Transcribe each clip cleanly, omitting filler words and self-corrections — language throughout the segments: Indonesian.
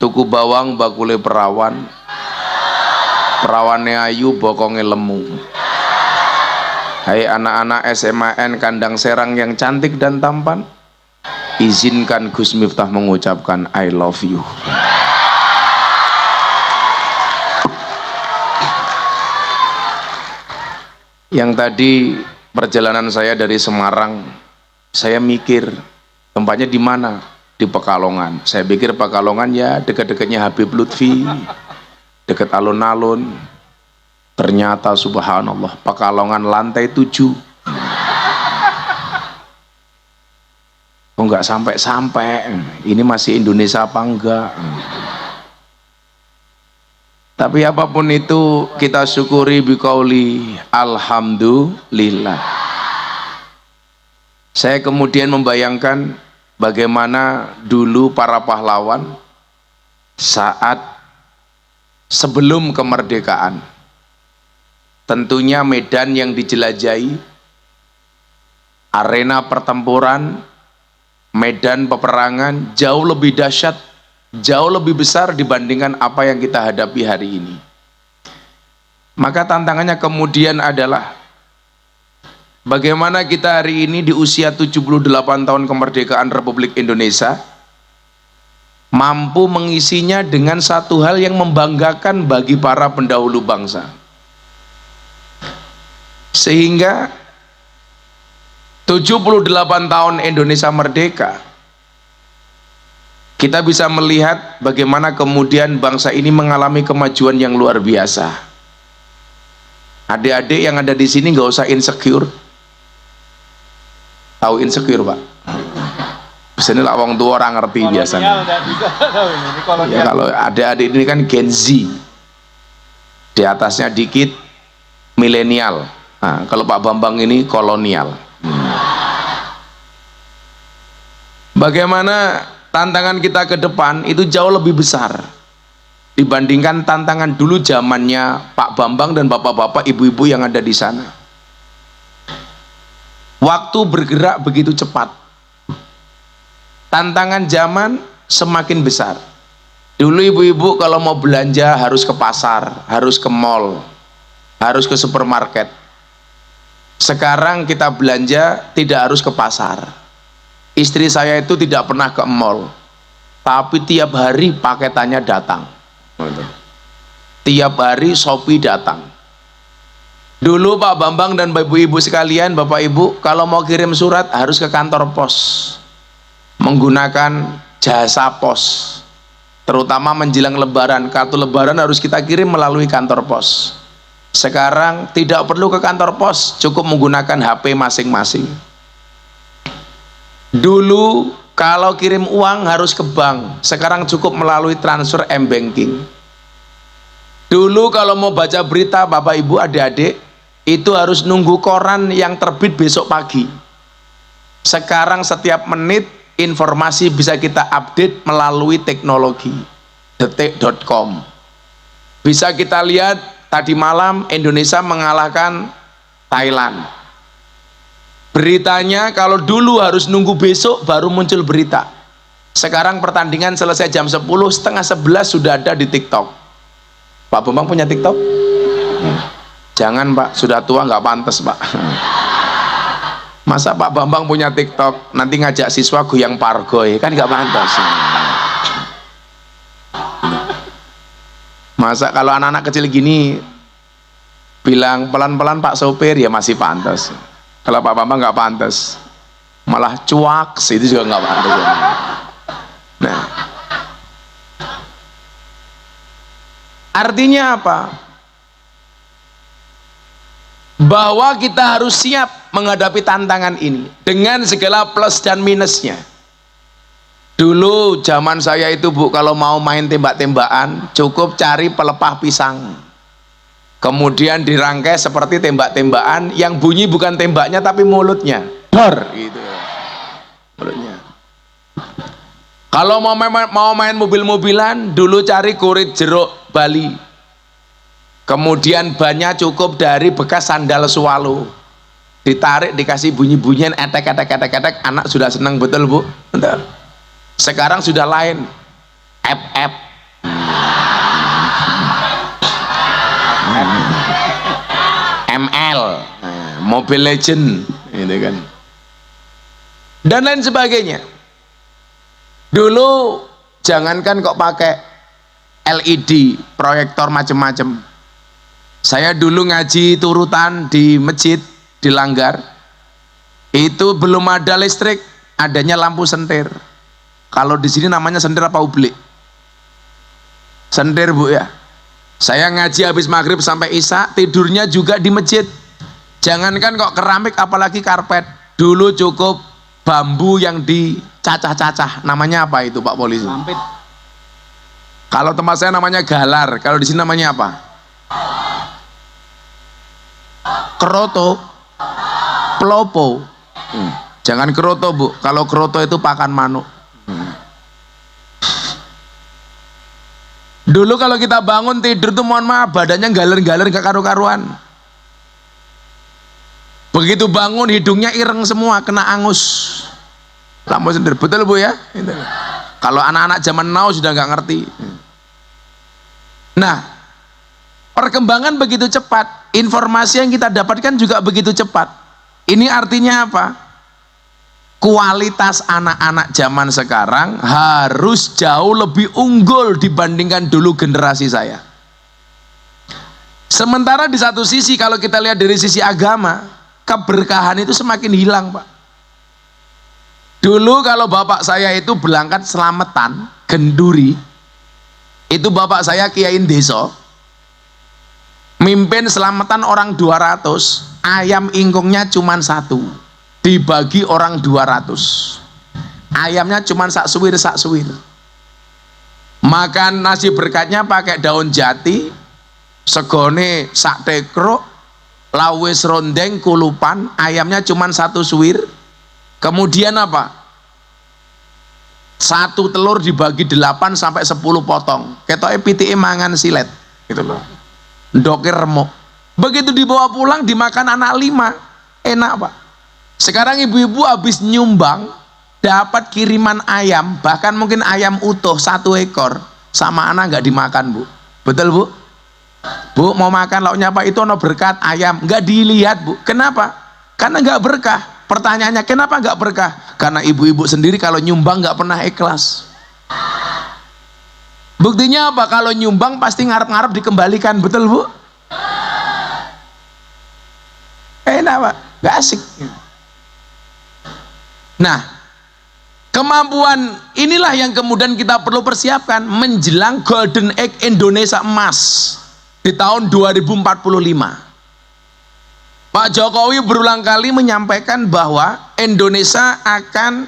tuku bawang bakule perawan, perawane ayu bokonge lemu. Hai anak-anak SMAN Kandang Serang yang cantik dan tampan, izinkan Gus Miftah mengucapkan I love you. Yang tadi perjalanan saya dari Semarang, saya mikir tempatnya di mana? Di Pekalongan. Saya pikir Pekalongan ya dekat-dekatnya Habib Lutfi, dekat alun-alun. Ternyata subhanallah Pekalongan lantai 7. Oh nggak sampai-sampai. Ini masih Indonesia apa enggak? Tapi apapun itu kita syukuri biqauli alhamdulillah. Saya kemudian membayangkan bagaimana dulu para pahlawan saat sebelum kemerdekaan. Tentunya medan yang dijelajahi, arena pertempuran, medan peperangan jauh lebih dahsyat, jauh lebih besar dibandingkan apa yang kita hadapi hari ini. Maka tantangannya kemudian adalah bagaimana kita hari ini di usia 78 tahun kemerdekaan Republik Indonesia mampu mengisinya dengan satu hal yang membanggakan bagi para pendahulu bangsa, sehingga 78 tahun Indonesia merdeka kita bisa melihat bagaimana kemudian bangsa ini mengalami kemajuan yang luar biasa. Adik-adik yang ada di sini nggak usah insecure. Tahu insecure, Pak? Biasanya lah orang tua orang ngerti biasanya. Ya, kalau adik-adik ini kan Gen Z, di atasnya dikit milenial. Nah, kalau Pak Bambang ini kolonial. Bagaimana tantangan kita ke depan itu jauh lebih besar dibandingkan tantangan dulu zamannya Pak Bambang dan bapak-bapak, ibu-ibu yang ada di sana. Waktu bergerak begitu cepat. Tantangan zaman semakin besar. Dulu ibu-ibu kalau mau belanja harus ke pasar, harus ke mall, harus ke supermarket. Sekarang kita belanja tidak harus ke pasar. Istri saya itu tidak pernah ke mall, tapi tiap hari paketannya datang. Tiap hari Shopee datang. Dulu Pak Bambang dan ibu-ibu sekalian, bapak ibu, kalau mau kirim surat harus ke kantor pos, menggunakan jasa pos. Terutama menjelang lebaran, kartu lebaran harus kita kirim melalui kantor pos. Sekarang tidak perlu ke kantor pos, cukup menggunakan HP masing-masing. Dulu kalau kirim uang harus ke bank, sekarang cukup melalui transfer m-banking. Dulu kalau mau baca berita bapak ibu adik-adik itu harus nunggu koran yang terbit besok pagi. Sekarang setiap menit informasi bisa kita update melalui teknologi detik.com. Bisa kita lihat tadi malam Indonesia mengalahkan Thailand. Beritanya kalau dulu harus nunggu besok baru muncul berita. Sekarang pertandingan selesai jam 10, setengah 11 sudah ada di TikTok. Pak Bambang punya TikTok? Jangan Pak, sudah tua nggak pantas Pak. Masa Pak Bambang punya TikTok nanti ngajak siswa goyang pargoy, kan nggak pantas. Masa kalau anak-anak kecil gini bilang pelan-pelan Pak sopir ya masih pantas. Kalau Pak Bambang nggak pantas, malah cuak, itu juga nggak pantas. Nah, artinya apa? Bahwa kita harus siap menghadapi tantangan ini dengan segala plus dan minusnya. Dulu zaman saya itu Bu, kalau mau main tembak-tembakan cukup cari pelepah pisang, kemudian dirangkai seperti tembak-tembakan yang bunyi bukan tembaknya tapi mulutnya, dor gitu mulutnya. Kalau mau main mobil-mobilan dulu cari kurit jeruk Bali, kemudian bannya cukup dari bekas sandal swallow, ditarik dikasih bunyi-bunyian etek, anak sudah senang betul Bu. Bentar. Sekarang sudah lain, FF ML, Mobile Legend, gitu kan, dan lain sebagainya. Dulu jangankan kok pakai LED, proyektor macem-macem. Saya dulu ngaji turutan di masjid di Langgar, itu belum ada listrik, adanya lampu sentir. Kalau di sini namanya sentir apa ublik? Sentir bu ya. Saya ngaji habis maghrib sampai isya, tidurnya juga di masjid. Jangankan kok keramik, apalagi karpet. Dulu cukup bambu yang dicacah-cacah. Namanya apa itu Pak Polisi? Lampit. Kalau tempat saya namanya galar, kalau di sini namanya apa? Keroto, pelopo. Jangan keroto bu, kalau keroto itu pakan manuk. Dulu kalau kita bangun tidur tuh mohon maaf badannya galer-galer gak karu-karuan. Begitu bangun hidungnya ireng semua, kena angus. Lampu sendir, betul bu ya? Kalau anak-anak zaman now sudah nggak ngerti. Nah, perkembangan begitu cepat, informasi yang kita dapatkan juga begitu cepat. Ini artinya apa? Kualitas anak-anak zaman sekarang harus jauh lebih unggul dibandingkan dulu generasi saya. Sementara di satu sisi kalau kita lihat dari sisi agama, keberkahan itu semakin hilang Pak. Dulu kalau bapak saya itu berangkat selamatan, genduri, itu bapak saya kiai desa, mimpin selamatan orang 200, ayam ingkungnya cuma 1, dibagi orang 200, ayamnya cuma sak suwir, makan nasi berkatnya pakai daun jati, segone sak tekruk, lawis rondeng kulupan, ayamnya cuma 1 suwir. Kemudian apa? 1 telur dibagi 8 sampai 10 potong. Ketoke pitike mangan silet, gitu loh. Ndoke remuk. Begitu dibawa pulang dimakan anak 5, enak Pak. Sekarang ibu-ibu habis nyumbang dapat kiriman ayam, bahkan mungkin ayam utuh 1 ekor, sama anak nggak dimakan bu. Betul bu? Bu mau makan lauknya apa? Itu ono berkat ayam, nggak dilihat bu. Kenapa? Karena nggak berkah. Pertanyaannya kenapa nggak berkah? Karena ibu-ibu sendiri kalau nyumbang nggak pernah ikhlas. Buktinya apa? Kalau nyumbang pasti ngarep-ngarep dikembalikan, betul bu? Enak Pak, nggak asik. Nah, kemampuan inilah yang kemudian kita perlu persiapkan menjelang Golden Age Indonesia emas di tahun 2045. Pak Jokowi berulang kali menyampaikan bahwa Indonesia akan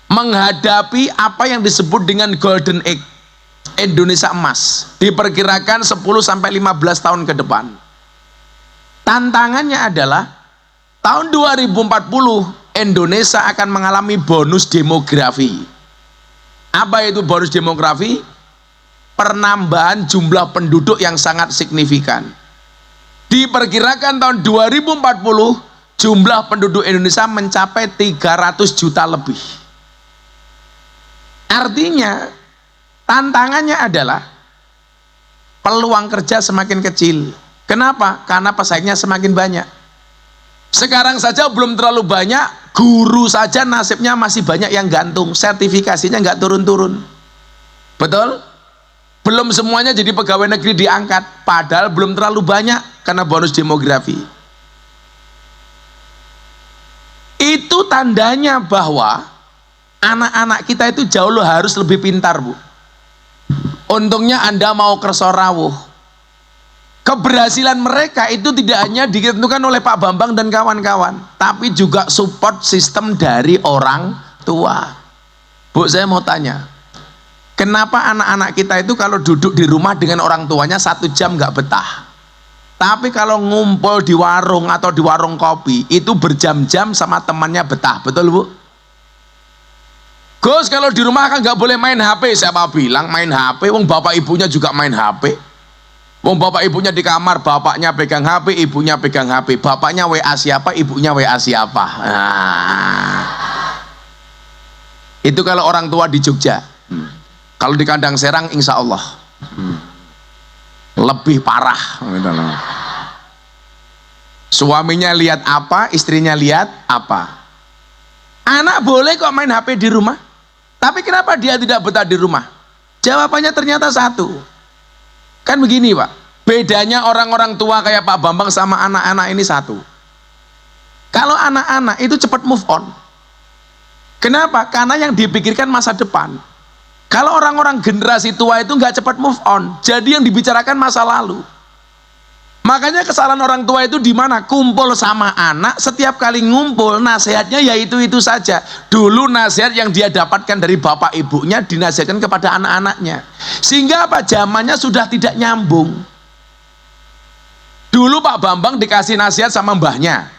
menghadapi apa yang disebut dengan Golden Age Indonesia emas, diperkirakan 10-15 tahun ke depan. Tantangannya adalah tahun 2040 Indonesia akan mengalami bonus demografi. Apa itu bonus demografi? Penambahan jumlah penduduk yang sangat signifikan. Diperkirakan tahun 2040 jumlah penduduk Indonesia mencapai 300 juta lebih. Artinya tantangannya adalah peluang kerja semakin kecil. Kenapa? Karena pesaingnya semakin banyak. Sekarang saja belum terlalu banyak, guru saja nasibnya masih banyak yang gantung, sertifikasinya nggak turun-turun. Betul? Belum semuanya jadi pegawai negeri diangkat, padahal belum terlalu banyak karena bonus demografi. Itu tandanya bahwa anak-anak kita itu jauh harus lebih pintar bu. Untungnya Anda mau kerso rawuh. Keberhasilan mereka itu tidak hanya ditentukan oleh Pak Bambang dan kawan-kawan, tapi juga support sistem dari orang tua. Bu, saya mau tanya, kenapa anak-anak kita itu kalau duduk di rumah dengan orang tuanya 1 jam nggak betah, tapi kalau ngumpul di warung atau di warung kopi itu berjam-jam sama temannya betah? Betul bu? Gus, kalau di rumah kan nggak boleh main HP. Siapa bilang main HP? Wong bapak ibunya juga main HP. Wong bapak ibunya di kamar, bapaknya pegang HP, ibunya pegang HP. Bapaknya WA siapa, ibunya WA siapa. Nah, itu kalau orang tua di Jogja. Kalau di Kandang Serang insya Allah lebih parah. Suaminya lihat apa, istrinya lihat apa. Anak boleh kok main HP di rumah, tapi kenapa dia tidak betah di rumah? Jawabannya ternyata satu. Kan begini Pak, bedanya orang-orang tua kayak Pak Bambang sama anak-anak ini satu. Kalau anak-anak itu cepat move on. Kenapa? Karena yang dipikirkan masa depan. Kalau orang-orang generasi tua itu nggak cepat move on, jadi yang dibicarakan masa lalu. Makanya kesalahan orang tua itu di mana? Kumpul sama anak, setiap kali ngumpul nasihatnya ya itu saja. Dulu nasihat yang dia dapatkan dari bapak ibunya dinasihatkan kepada anak-anaknya. Sehingga apa? Zamannya sudah tidak nyambung. Dulu Pak Bambang dikasih nasihat sama mbahnya.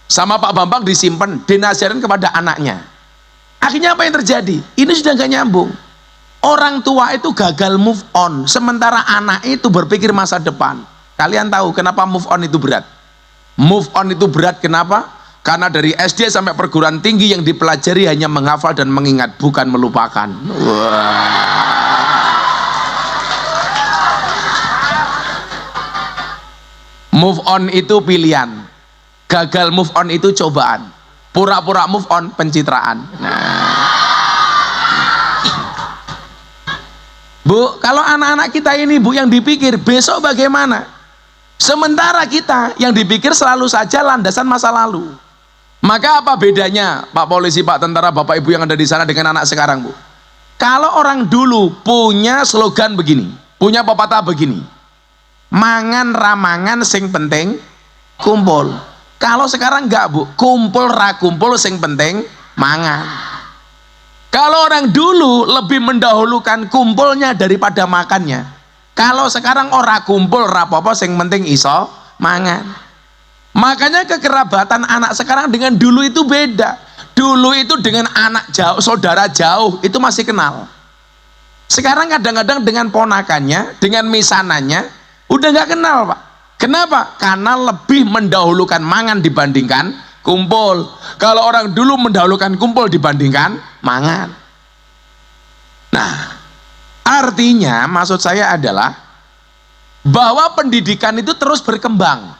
Sama Pak Bambang disimpan, dinasihatkan kepada anaknya. Akhirnya apa yang terjadi? Ini sudah gak nyambung. Orang tua itu gagal move on, sementara anak itu berpikir masa depan. Kalian tahu kenapa move on itu berat? Move on itu berat kenapa? Karena dari SD sampai perguruan tinggi yang dipelajari hanya menghafal dan mengingat, bukan melupakan. Wah. Move on itu pilihan, gagal move on itu cobaan, pura-pura move on pencitraan. Bu, kalau anak-anak kita ini Bu yang dipikir besok bagaimana? Sementara kita yang dipikir selalu saja landasan masa lalu. Maka apa bedanya Pak Polisi, Pak Tentara, Bapak Ibu yang ada di sana dengan anak sekarang Bu? Kalau orang dulu punya slogan begini, punya pepatah begini, mangan ramangan sing penting kumpul. Kalau sekarang enggak Bu, kumpul ra kumpul sing penting mangan. Kalau orang dulu lebih mendahulukan kumpulnya daripada makannya. Kalau sekarang ora kumpul rapopo sing penting iso mangan. Makanya kekerabatan anak sekarang dengan dulu itu beda. Dulu itu dengan anak jauh, saudara jauh itu masih kenal. Sekarang kadang-kadang dengan ponakannya, dengan misanannya udah nggak kenal Pak. Kenapa? Karena lebih mendahulukan mangan dibandingkan kumpul. Kalau orang dulu mendahulukan kumpul dibandingkan mangan. Nah, artinya maksud saya adalah bahwa pendidikan itu terus berkembang.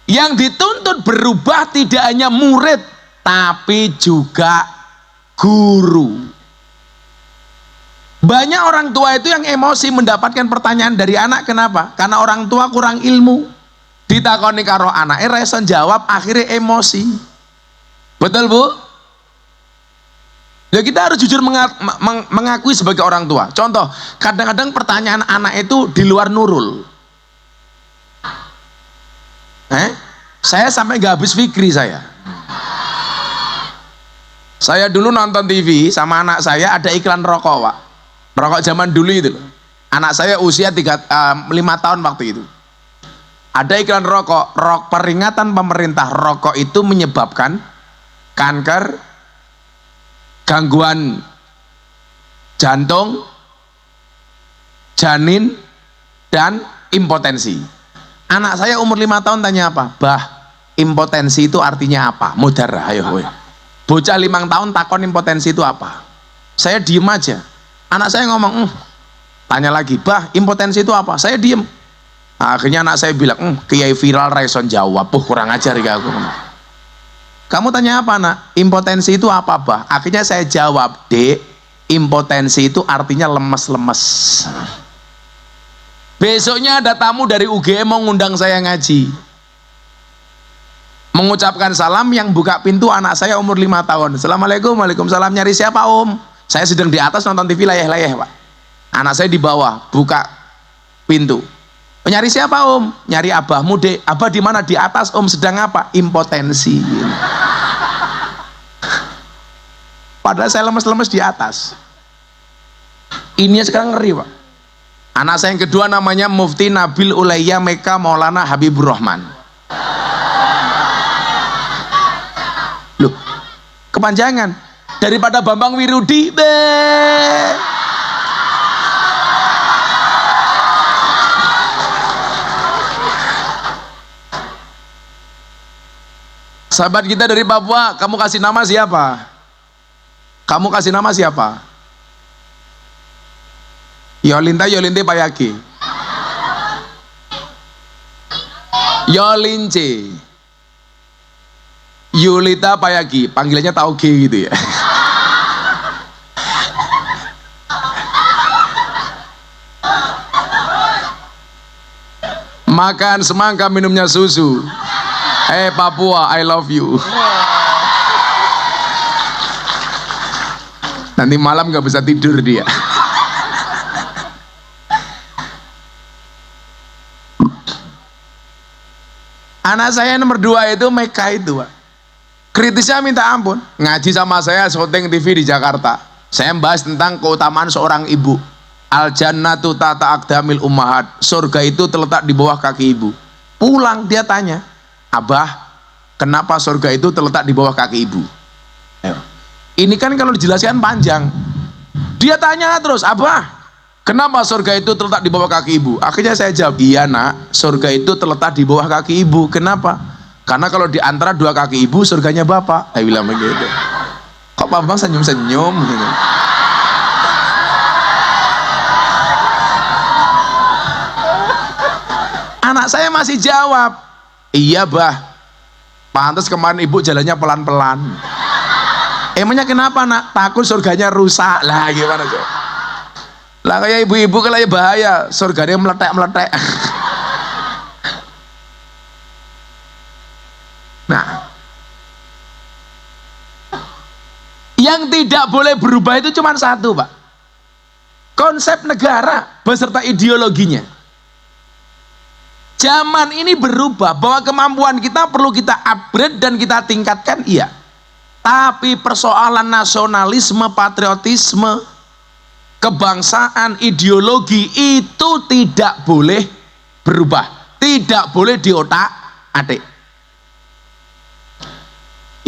Yang dituntut berubah tidak hanya murid tapi juga guru. Banyak orang tua itu yang emosi mendapatkan pertanyaan dari anak. Kenapa? Karena orang tua kurang ilmu. Ditakoni karo anaknya resen jawab, akhirnya emosi. Betul Bu? Ya kita harus jujur mengakui sebagai orang tua. Contoh, kadang-kadang pertanyaan anak itu di luar nurul. Saya sampai gak habis fikri saya. Saya dulu nonton TV sama anak saya ada iklan rokok Pak. Rokok zaman dulu itu. Anak saya usia 5 tahun waktu itu. Ada iklan rokok, peringatan pemerintah, rokok itu menyebabkan kanker, gangguan jantung, janin, dan impotensi. Anak saya umur 5 tahun tanya apa? Bah, impotensi itu artinya apa? Mudarah, ayo. Bocah 5 tahun takon impotensi itu apa? Saya diem aja. Anak saya ngomong, tanya lagi, bah, impotensi itu apa? Saya diem. Akhirnya anak saya bilang, kiai viral raison jawab, kurang ajar ya aku. Kamu tanya apa nak? Impotensi itu apa bah? Akhirnya saya jawab, Dek, impotensi itu artinya lemes-lemes. Besoknya ada tamu dari UGM mau ngundang saya ngaji. Mengucapkan salam, yang buka pintu anak saya umur 5 tahun. Assalamualaikum, waalaikumsalam. Nyari siapa om? Saya sedang di atas nonton TV layeh-layeh Pak. Anak saya di bawah, buka pintu. Nyari siapa om? Nyari abahmu Dek. Abah di mana? Di atas om. Sedang apa? Impotensi. Padahal saya lemes-lemes di atas. Ini sekarang ngeri Pak. Anak saya yang kedua namanya Mufti Nabil Ulayya Meka Maulana Habibur Rahman. Loh, kepanjangan. Daripada Bambang Wirudi, sahabat kita dari Papua, kamu kasih nama siapa? Kamu kasih nama siapa? Yolinta Payaki. Yolince. Yulita Payagi, panggilannya Tauge gitu ya. Makan semangka, minumnya susu. Papua, I love you. Nanti malam nggak bisa tidur dia. Anak saya nomor 2 itu Meka itu, Pak. Kritisnya minta ampun. Ngaji sama saya syuting TV di Jakarta. Saya bahas tentang keutamaan seorang ibu. Al jannatu tata aqdamil ummahat. Surga itu terletak di bawah kaki ibu. Pulang dia tanya, "Abah, kenapa surga itu terletak di bawah kaki ibu?" Ayo. Ini kan kalau dijelaskan panjang. Dia tanya terus, "Abah, kenapa surga itu terletak di bawah kaki ibu?" Akhirnya saya jawab, "Iya nak, surga itu terletak di bawah kaki ibu. Kenapa? Karena kalau di antara 2 kaki ibu, surganya bapak." Saya bilang begitu. Kok Pak Bang senyum-senyum gitu. Anak saya masih jawab, "Iya bah, pantas kemarin ibu jalannya pelan-pelan." Emangnya kenapa nak? Takut surganya rusak. Lah gimana coba? Lah kayak ibu-ibu kan bahaya, surganya meletek-meletek. Nah, yang tidak boleh berubah itu cuma satu, Pak. Konsep negara beserta ideologinya. Zaman ini berubah, bahwa kemampuan kita perlu kita upgrade dan kita tingkatkan, iya. Tapi persoalan nasionalisme, patriotisme, kebangsaan, ideologi itu tidak boleh berubah, tidak boleh diotak-atik.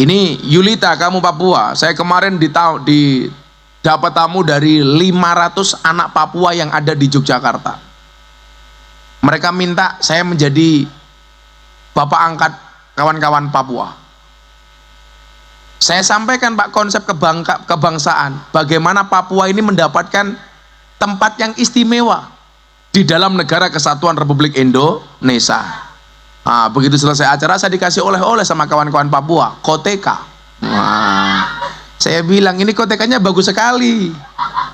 Ini Yulita, kamu Papua. Saya kemarin dapat tamu dari 500 anak Papua yang ada di Yogyakarta. Mereka minta saya menjadi bapak angkat kawan-kawan Papua. Saya sampaikan Pak konsep kebangsaan, bagaimana Papua ini mendapatkan tempat yang istimewa di dalam negara kesatuan Republik Indonesia. Nah, begitu selesai acara saya dikasih oleh-oleh sama kawan-kawan Papua, koteka. Nah, saya bilang ini kotekanya bagus sekali,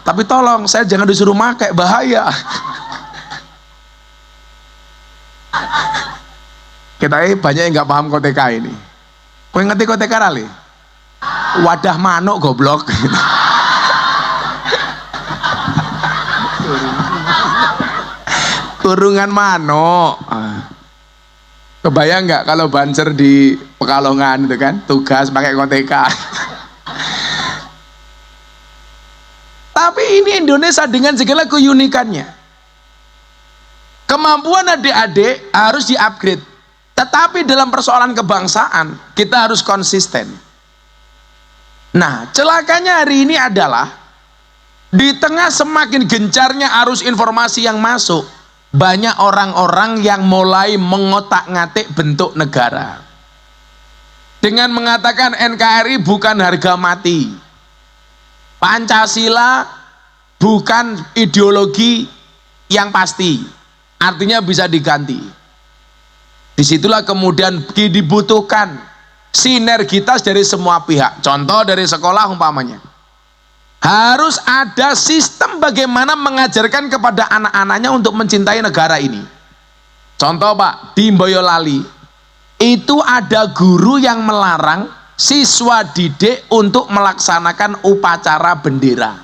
tapi tolong saya jangan disuruh pakai, bahaya. Kita banyak yang nggak paham koteka ini. Kau ngerti koteka rali? Wadah manuk goblok. Kurungan manuk. Kebayang nggak kalau banser di Pekalongan itu kan, tugas pakai koteka. Tapi ini Indonesia dengan segala keunikannya. Kemampuan adik-adik harus di-upgrade. Tetapi dalam persoalan kebangsaan, kita harus konsisten. Nah, celakanya hari ini adalah di tengah semakin gencarnya arus informasi yang masuk, banyak orang-orang yang mulai mengotak-ngatik bentuk negara. Dengan mengatakan NKRI bukan harga mati. Pancasila bukan ideologi yang pasti. Artinya bisa diganti. Disitulah kemudian dibutuhkan sinergitas dari semua pihak. Contoh dari sekolah umpamanya, harus ada sistem bagaimana mengajarkan kepada anak-anaknya untuk mencintai negara ini. Contoh Pak, di Boyolali itu ada guru yang melarang siswa didik untuk melaksanakan upacara bendera.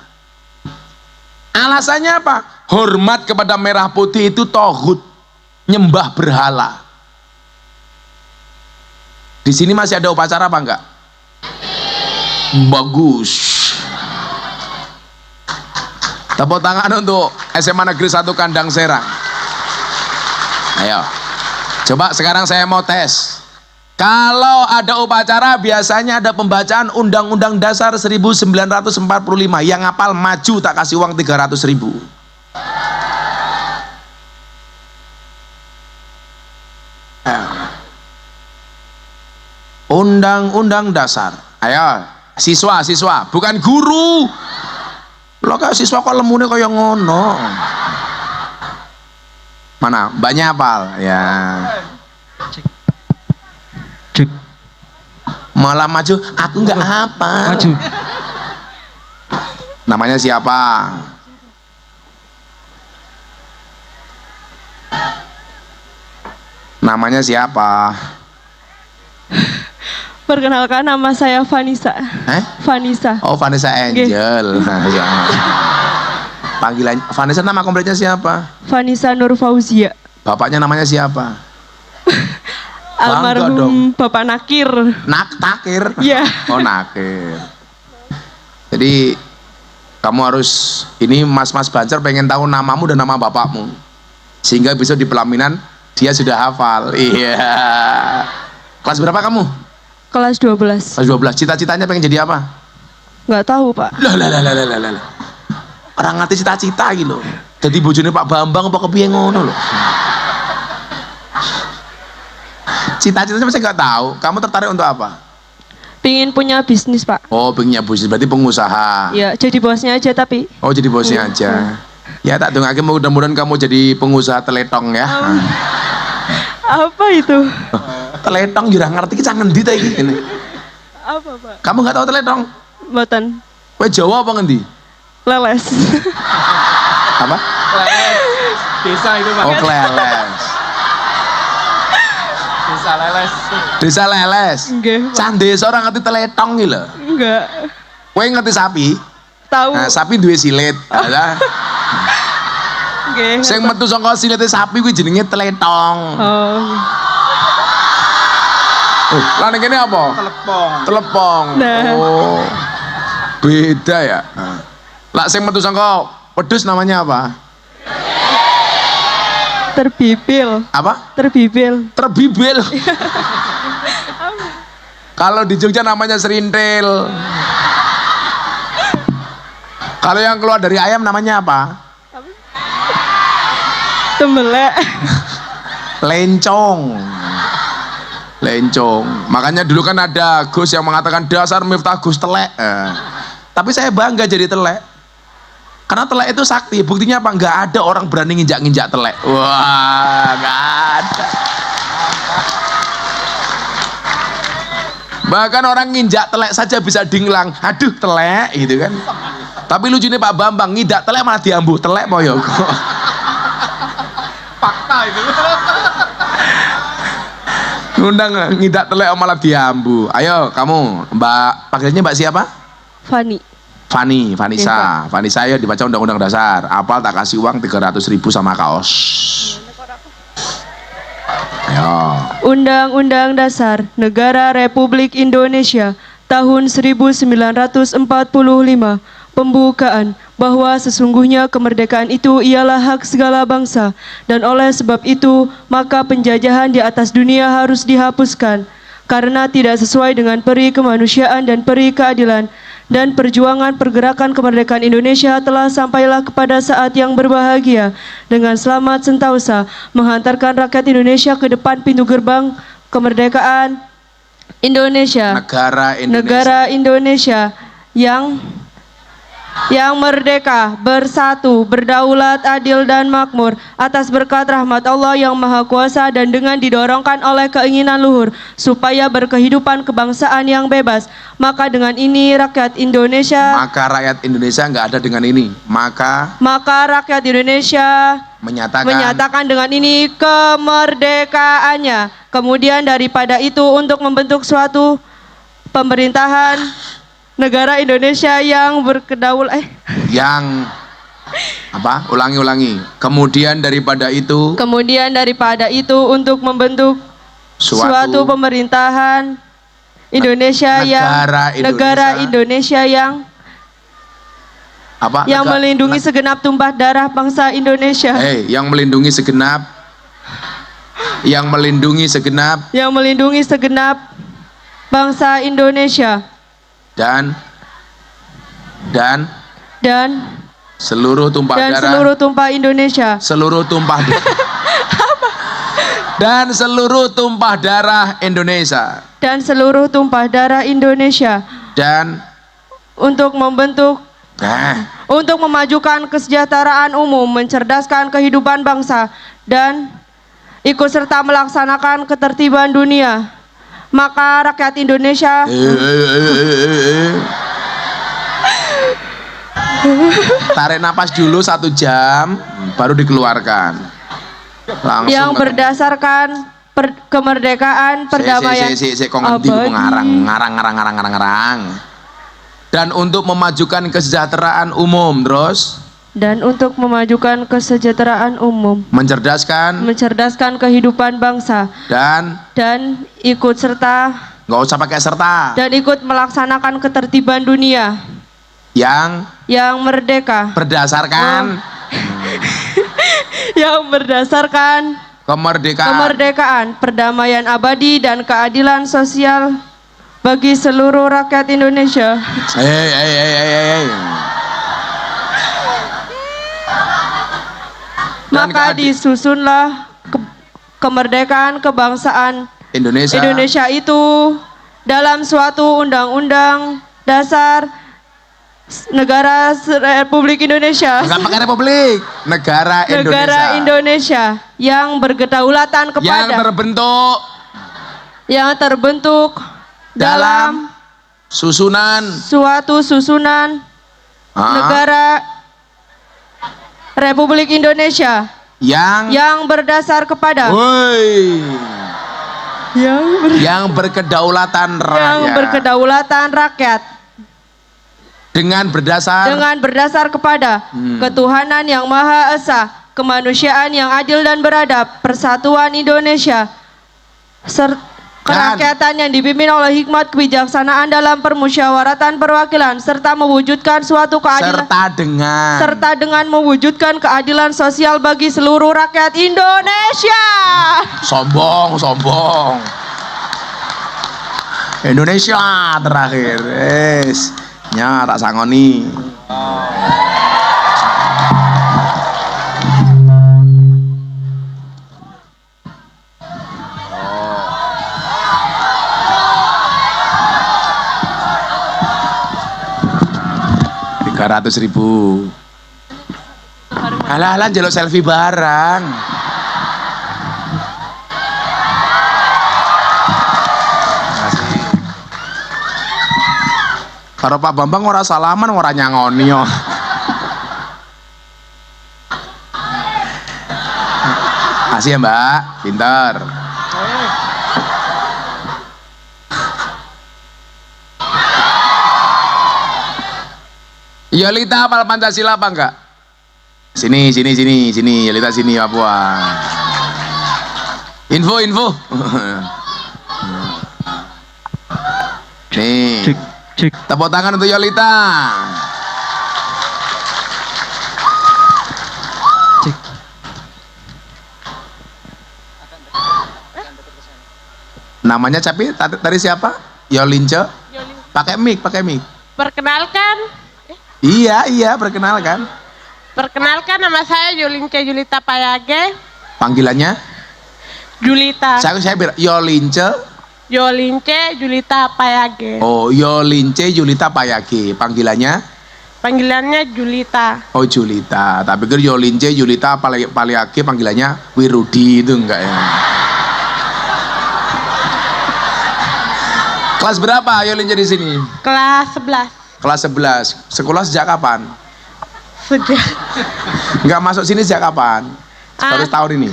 Alasannya apa? Hormat kepada merah putih itu tohut, nyembah berhala. Di sini masih ada upacara apa enggak? Bagus. Tepuk tangan untuk SMA Negeri 1 Kandang Serang. Ayo. Coba sekarang saya mau tes. Kalau ada upacara biasanya ada pembacaan Undang-Undang Dasar 1945. Yang ngapal maju tak kasih uang 300.000. Undang-Undang Dasar. Ayo, siswa, bukan guru. Lo kayak siswa kok lemune kaya ngono. Mana? Mbaknya hafal? Ya. Cek. Malah maju, aku nggak apa. Maju. Namanya siapa? Namanya siapa? Perkenalkan, nama saya Vanessa. Vanessa. Oh, Vanessa Angel. Nah, ya. Panggilan Vanessa, nama kompletnya siapa? Vanessa Nur Fauzia. Bapaknya namanya siapa? Bangga dong. Almarhum Bapak Nakir. Nakir. Iya. Oh, Nakir. Jadi kamu harus, ini mas-mas Banser pengen tahu namamu dan nama bapakmu, sehingga besok di pelaminan dia sudah hafal. Iya. Kelas berapa kamu? Kelas 12. Kelas 12. Cita-citanya pengen jadi apa? Nggak tahu, Pak. Lah. Orang ngerti cita-cita gitu. Jadi bojone Pak Bambang apa kepiye ngono loh. Cita-citanya saya nggak tahu. Kamu tertarik untuk apa? Pingin punya bisnis, Pak. Oh, pengennya bisnis, berarti pengusaha. Ya, jadi bosnya aja tapi. Oh, jadi bosnya aja. Ya, tak dongake mudah-mudahan kamu jadi pengusaha teletong ya. Apa itu? Teletong jurang ngerti ki ngendi ta iki ngene. Apa, Pak? Kamu nggak tahu teletong? Mboten. Kowe Jawa apa ngendi? Leles. Apa? Desa itu, Pak. Oh, Kleles. Desa Leles. Desa Leles. Nggih, Pak. Cah desa ora ngerti teletong iki lho. Enggak. Kowe ngerti sapi? Tahu. Nah, sapi duwe silit. Lah, Nggih. sing metu saka silite sapi kuwi jenenge teletong. Oh. Lah ning kene apa? Telepon. Telepong. Nah. Oh. Beda ya. Lah sing metu saka wedhus namanya apa? Terbibil. Apa? Terbibil. Terbibil. Kalau di Jogja namanya serintil. Kalau yang keluar dari ayam namanya apa? Tembelek. Lencong. Lencong. Makanya dulu kan ada Gus yang mengatakan dasar Miftah Gus telek. Tapi saya bangga jadi telek. Karena telek itu sakti. Buktinya apa? Nggak ada orang berani nginjak-nginjak telek. Wah, nggak ada. Bahkan orang nginjak telek saja bisa dinglang. Aduh, telek gitu kan. Tapi lucunya Pak Bambang nginjak telek malah diambuh telek moyo. Fakta itu. Ngundang nginjak telek malah diambuh. Ayo kamu, Mbak, panggilannya Mbak siapa? Fani. Fani, Vanessa. Vanessa, ayo dibaca undang-undang dasar. Apal tak kasih uang 300.000 sama kaos. Ayo. Undang-Undang Dasar Negara Republik Indonesia tahun 1945. Pembukaan bahwa sesungguhnya kemerdekaan itu ialah hak segala bangsa, dan oleh sebab itu maka penjajahan di atas dunia harus dihapuskan karena tidak sesuai dengan peri kemanusiaan dan peri keadilan, dan perjuangan pergerakan kemerdekaan Indonesia telah sampailah kepada saat yang berbahagia dengan selamat sentosa menghantarkan rakyat Indonesia ke depan pintu gerbang kemerdekaan Indonesia. Negara Indonesia yang merdeka, bersatu, berdaulat, adil dan makmur atas berkat rahmat Allah yang Maha Kuasa, dan dengan didorongkan oleh keinginan luhur supaya berkehidupan kebangsaan yang bebas. Maka dengan ini rakyat Indonesia nggak ada dengan ini. Maka rakyat Indonesia menyatakan dengan ini kemerdekaannya. Kemudian daripada itu untuk membentuk suatu pemerintahan negara Indonesia yang berkedaulat ulangi. Kemudian daripada itu untuk membentuk suatu pemerintahan Indonesia negara Indonesia yang melindungi segenap tumpah darah bangsa Indonesia. Yang melindungi segenap bangsa Indonesia. Dan seluruh tumpah Indonesia. Dan seluruh tumpah darah Indonesia. Dan untuk memajukan kesejahteraan umum, mencerdaskan kehidupan bangsa, dan ikut serta melaksanakan ketertiban dunia. Maka rakyat Indonesia tarik napas dulu 1 jam, baru dikeluarkan. Langsung yang berdasarkan kemerdekaan, perdamaian kok ngerti abadi. ngarang. Dan untuk memajukan kesejahteraan umum, terus Dan untuk memajukan kesejahteraan umum, mencerdaskan kehidupan bangsa, dan ikut serta nggak usah pakai serta dan ikut melaksanakan ketertiban dunia yang merdeka, berdasarkan yang berdasarkan kemerdekaan, perdamaian abadi dan keadilan sosial bagi seluruh rakyat Indonesia. Dan Maka disusunlah kemerdekaan kebangsaan Indonesia itu dalam suatu undang-undang dasar negara Republik Indonesia. Nggak pakai republik, negara Indonesia yang berkedaulatan kepada yang terbentuk dalam suatu susunan negara Republik Indonesia yang berdasar kepada yang berkedaulatan rakyat dengan berdasar kepada ketuhanan yang Maha Esa, kemanusiaan yang adil dan beradab, persatuan Indonesia, kerakyatan yang dipimpin oleh hikmat kebijaksanaan dalam permusyawaratan perwakilan, serta mewujudkan suatu keadilan serta dengan mewujudkan keadilan sosial bagi seluruh rakyat Indonesia. Sombong Indonesia terakhir. Nya tak sangoni. Rp300.000. Alah jaluk selfie barang. Karo Pak Bambang ora salaman, ora nyangoni yo. Makasih ya Mbak, pintar. Yolita hafal Pancasila apa enggak? Sini, Yolita sini Papua. Info. Nih. Cek. Tepuk tangan untuk Yolita. Cek. Namanya tadi siapa? Yolince. Pakai mic. Perkenalkan. Iya, perkenalkan. Perkenalkan, nama saya Yolince Julita Payage. Panggilannya? Julita. Saya bilang Yolince Julita Payage. Oh, Yolince Julita Payage. Panggilannya Julita. Oh, Julita. Tapi pikir Yolince Julita Payage panggilannya Wirudi itu enggak ya? Kelas berapa Yolince di sini? Kelas 11. Kelas 11. Sekolah sejak kapan? Sejak Enggak masuk sini sejak kapan? Baru tahun ini.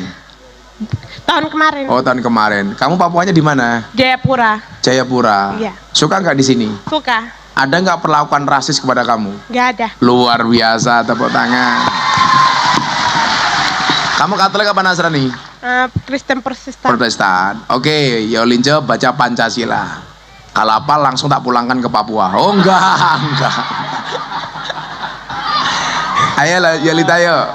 tahun kemarin. Oh, tahun kemarin. Kamu Papuanya di mana? Jayapura. Jayapura. Iya. Suka nggak di sini? Suka. Ada nggak perlakuan rasis kepada kamu? Nggak ada. Luar biasa, tepuk tangan. Kamu Katolik apa Nasrani? Kristen Protestan. Protestan. Oke, Yolince baca Pancasila. Kalau apa langsung tak pulangkan ke Papua. Oh enggak. Ayolah Yolita ayo.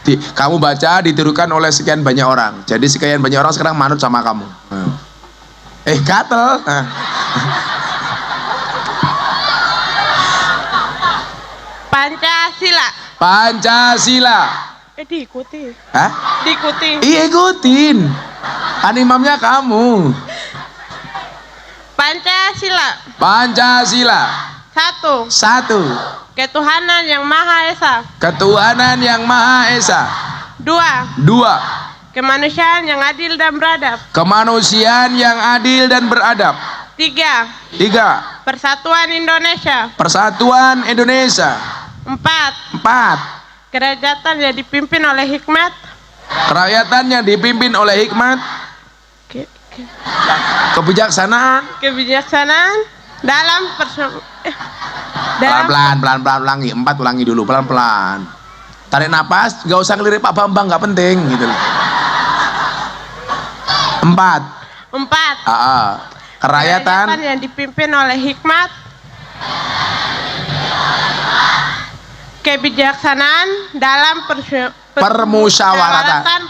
Kamu baca ditirukan oleh sekian banyak orang. Jadi sekian banyak orang sekarang manut sama kamu. Gatel. Pancasila. Diikuti. Hah? Diikuti. Iya ikutin. Kan imamnya kamu. Pancasila. Satu. Ketuhanan yang Maha Esa. 2. Kemanusiaan yang adil dan beradab. Kemanusiaan yang adil dan beradab. 3. 3. Persatuan Indonesia. Persatuan Indonesia. 4. 4. Kerakyatan yang dipimpin oleh hikmat. Kerakyatan yang dipimpin oleh hikmat, kebijaksanaan. Kebijaksanaan dalam Pelan-pelan ulangi. 4 ulangi dulu pelan-pelan. Tarik napas, nggak usah ngelirik Pak Bambang, nggak penting gitu. 4. 4. Kerakyatan yang dipimpin oleh hikmat, kebijaksanaan dalam permusyawaratan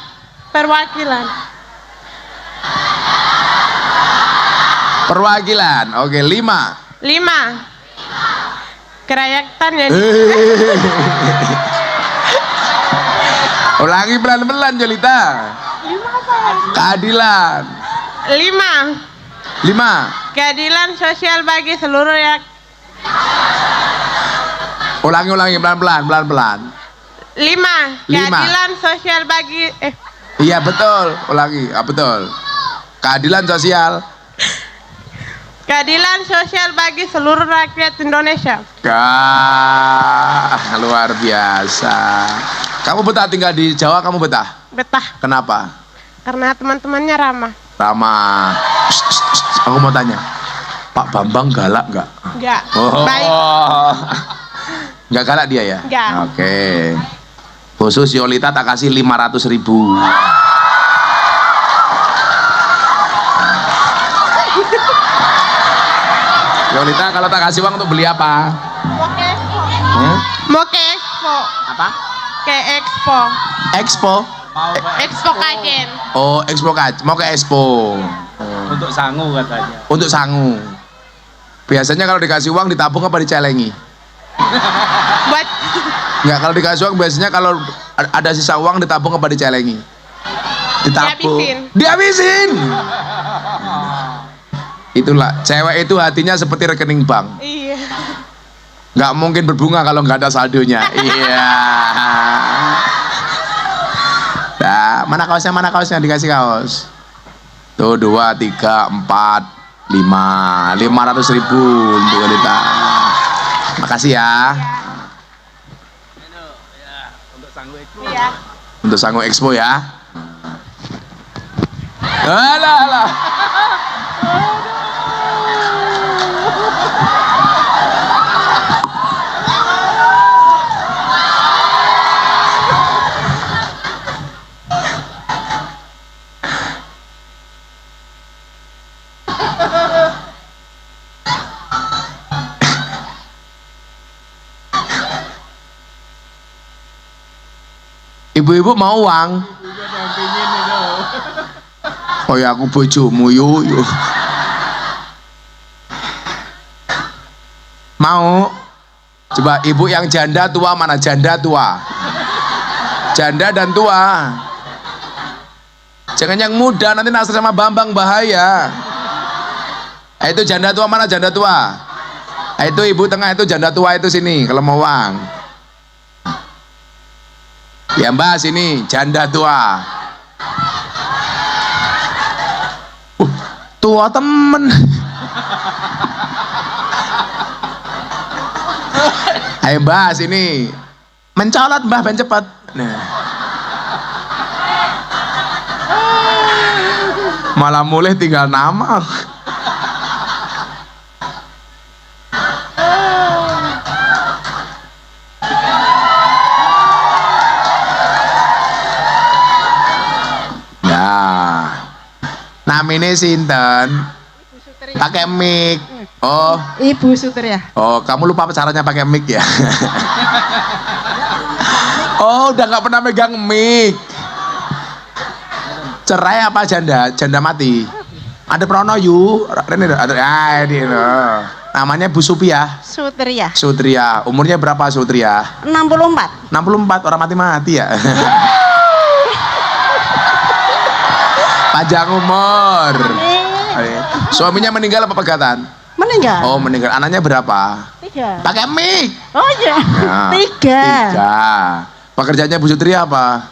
perwakilan. Perwakilan. Oke, 5. 5. Kerakyatan yang ulangi pelan-pelan Jolita. Keadilan. 5. 5. Keadilan sosial bagi seluruh rakyat. Ulangi pelan-pelan. 5. Keadilan sosial bagi Iya betul, ulangi. Betul. Keadilan sosial. Keadilan sosial bagi seluruh rakyat Indonesia. Luar biasa. Kamu betah tinggal di Jawa, kamu betah? Betah. Kenapa? Karena teman-temannya ramah. Ramah. Aku mau tanya, Pak Bambang galak nggak? Enggak. Baik. Nggak galak dia ya? Nggak. Oke. Khusus Yolita tak kasih 500.000. Yolita kalau tak kasih uang untuk beli apa? Mau ke Expo. Apa? Ke Expo. Expo. Expo Kajen. Oh, Expo mau ke Expo. Untuk sangu katanya. Untuk sangu. Biasanya kalau dikasih uang ditabung apa dicelengi? Buat Enggak, kalau dikasih uang biasanya kalau ada sisa uang ditabung apa dicelengi? Ditabung. Dihabisin. Itulah, cewek itu hatinya seperti rekening bank. iya. Nggak mungkin berbunga kalau nggak ada saldonya. Iya. Nah, mana kaosnya dikasih kaos. Tuh 2, 3, 4, 5, 500.000 untuk Yolita. Makasih ya. Iya. Untuk Sangu Expo ya. Alah. Ibu-ibu mau uang? Oh ya aku bojomu yuk. Mau? Coba ibu yang janda tua mana? Janda tua. Janda dan tua. Jangan yang muda, nanti nasr sama Bambang bahaya. Itu janda tua mana? Janda tua. Itu ibu tengah itu janda tua itu sini kalau mau uang. Ya mbak sini janda tua. Tua temen. Ayo mbak sini. Mencolot mbak ben cepet. Nah. Malah mulai tinggal nama. Namanya sinten? Pakai mic. Oh. Ibu Sutria. Oh, kamu lupa caranya pakai mic ya? Oh, udah nggak pernah megang mic. Cerai apa janda? Janda mati. Ada Pronoyu. Ada ini loh. Namanya Bu Supia. Sutria. Sutria. Umurnya berapa Sutria? 64. 64, orang mati-mati ya. Panjang umur. Suaminya meninggal apa pegatan? Meninggal. Oh meninggal. Anaknya berapa? 3. Pakai mic. Oh iya. Ya, 3. 3. Pekerjaannya Bu Sutria apa?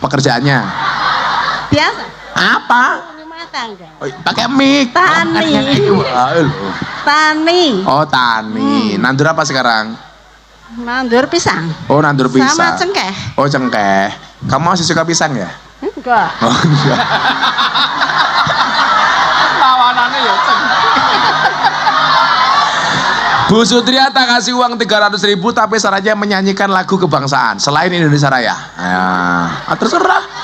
Pekerjaannya? Biasa. Apa? Rumah tangga. Oh, pakai mic. Tani. Tani. Oh, tani. Nandur apa sekarang? Nandur pisang. Oh, nandur pisang. Sama cengkeh. Oh, cengkeh. Kamu masih suka pisang ya? Enggak. Oh, enggak. Lawanannya ya Bu Sutriata kasih uang 300.000 tapi syaratnya menyanyikan lagu kebangsaan selain Indonesia Raya. Ya, terserah.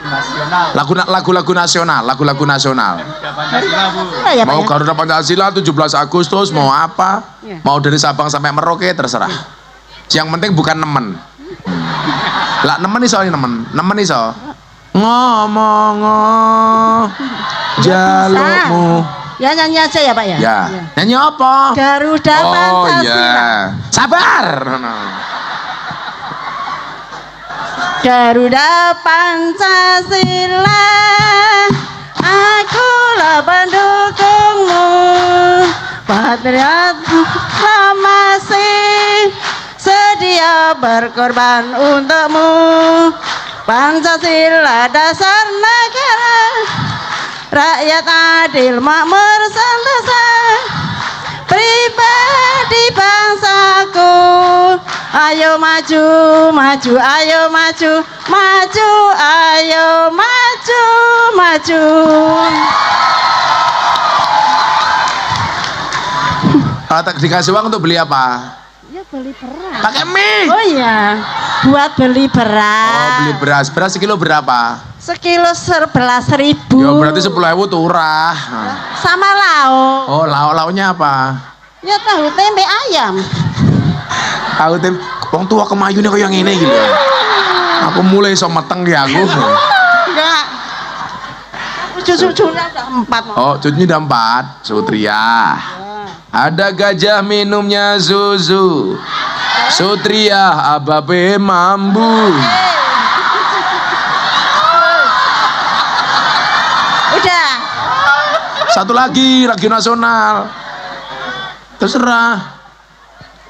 nasional. Lagu-lagu nasional. Pancasila, Bu. Ya, Pak, Mau ya? Garuda Pancasila 17 Agustus, mau apa? Iya. Mau dari Sabang sampai Merauke terserah. Yang penting bukan nemen. Lah nemen iso ini nemen iso. Ngomong jalukmu. Ya nyanyi aja ya Pak ya. Ya. Nyanyi apa? Garuda Oh Pancasila. ya. Sabar. Garuda Pancasila, akulah pendukungmu, patriot masih sedia berkorban untukmu. Pancasila dasar negara, rakyat adil makmur sentosa, pribadi bangsaku. Ayo maju, maju, ayo maju, maju, ayo maju, maju. Kalau dikasih uang untuk beli apa? Ya beli beras. Pakai mie. Oh iya, buat beli beras. Oh beli beras. Beras sekilo berapa? Sekilo 11.000. Ya berarti 10.000 tuh murah. Sama lauk. Oh lauknya apa? Ya tahu tempe ayam. Aku tim, wong tua kemayu nih kayak yang ini gitu. Aku mulai so meteng ya aku. Enggak. Cucu-cucunya udah 4. Oh cucunya udah 4. Sutria. Ada gajah minumnya susu. Sutria ababe mambu. Udah. Satu lagi nasional. Terserah.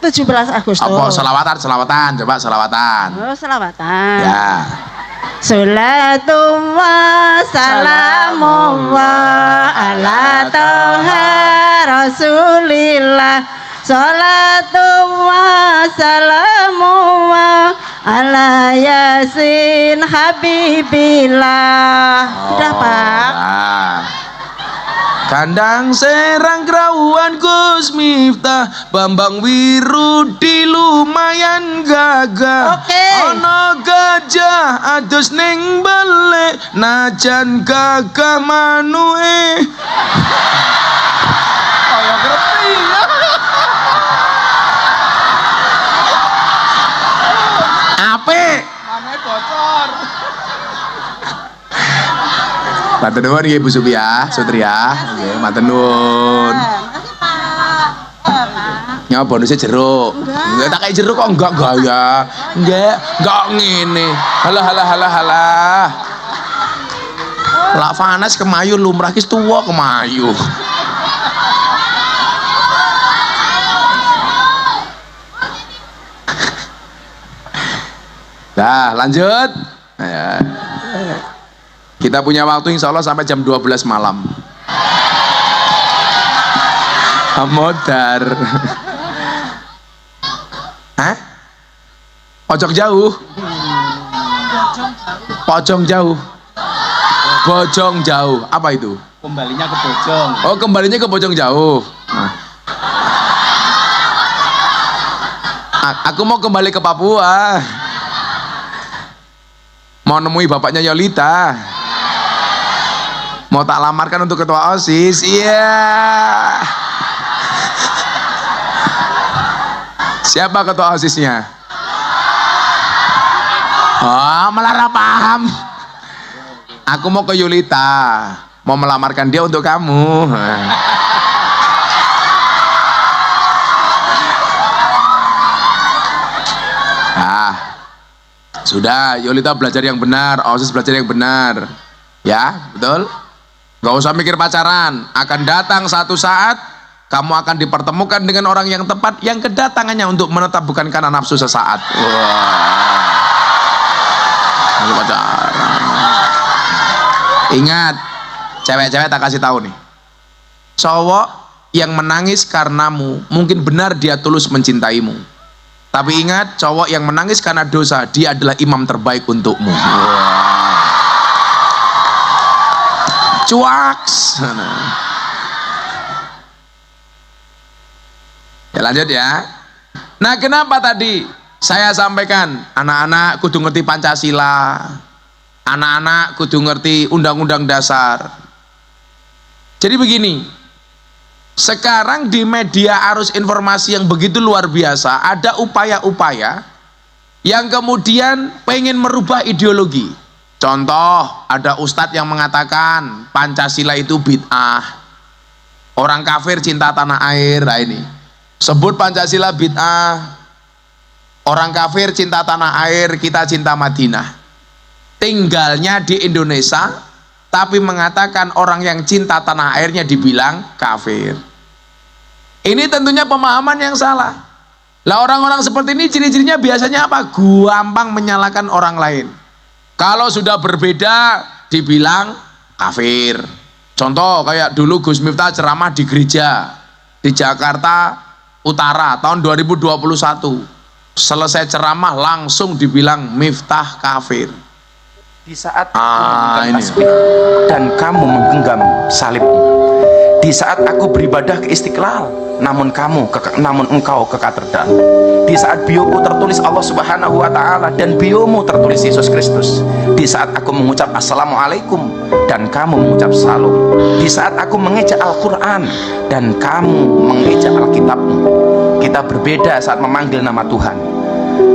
17 Agustus. Apa selawatan coba selawatan. Oh, selawatan. Ya. Salatullah salamullah ala toha rasulillah. Salatullah salamullah ala yasin habibillah. Udah Pak. Nah. Kandang Serang Kerawan Gus Miftah Bambang Wirudi lumayan gagah. Oke. Ono gajah adus ning balik najan gagah manue. Kayak ngerti. Apik. Mana bocor. Matur nuwun nggih Bu Supia, Sutria. Nggih, matur nuwun. Makasih Pak. Nyawa bonusnya jeruk. Enggak tak kayak jeruk kok enggak gaya. Enggak ngene. Halah. Lah panas kemayu lumrah kis tuwa kemayu. Nah, lanjut. Ya. Kita punya waktu insya Allah sampai jam 12 malam. Modar. Hah? Pojok jauh. Pojong jauh. Bojong jauh. Apa itu? Kembalinya ke Bojong. Oh, kembalinya ke Bojong jauh. Aku mau kembali ke Papua. Mau nemui bapaknya Yolita. Mau tak lamarkan untuk ketua OSIS. Iya. Siapa ketua OSISnya? Oh, malah paham. Aku mau ke Yolita. Mau melamarkan dia untuk kamu. Sudah, Yolita belajar yang benar, OSIS belajar yang benar. Ya, betul? Gak usah mikir pacaran. Akan datang satu saat kamu akan dipertemukan dengan orang yang tepat yang kedatangannya untuk menetap bukan karena nafsu sesaat. Wah. Pacaran. Ingat, cewek-cewek tak kasih tahu nih. Cowok yang menangis karenamu mungkin benar dia tulus mencintaimu. Tapi ingat, cowok yang menangis karena dosa, dia adalah imam terbaik untukmu. Cuaks. Ya lanjut ya. Nah, kenapa tadi saya sampaikan anak-anak kudu ngerti Pancasila, anak-anak kudu ngerti Undang-Undang Dasar. Jadi begini, sekarang di media arus informasi yang begitu luar biasa, ada upaya-upaya yang kemudian pengen merubah ideologi. Contoh, ada ustadz yang mengatakan Pancasila itu bid'ah, orang kafir cinta tanah air. Nah ini sebut Pancasila bid'ah, orang kafir cinta tanah air, kita cinta Madinah. Tinggalnya di Indonesia, tapi mengatakan orang yang cinta tanah airnya dibilang kafir. Ini tentunya pemahaman yang salah. Lah orang-orang seperti ini ciri-cirinya biasanya apa? Gampang menyalahkan orang lain. Kalau sudah berbeda dibilang kafir. Contoh kayak dulu Gus Miftah ceramah di gereja di Jakarta Utara tahun 2021. Selesai ceramah langsung dibilang Miftah kafir. Di saat ini. dan kamu menggenggam salibmu, di saat aku beribadah ke Istiqlal, namun engkau ke katedral, di saat bioku tertulis Allah Subhanahu wa Ta'ala dan biomu tertulis Yesus Kristus, di saat aku mengucap Assalamualaikum dan kamu mengucap Salam, di saat aku mengejak Al-Quran dan kamu mengejak Alkitabmu, kita berbeda saat memanggil nama Tuhan.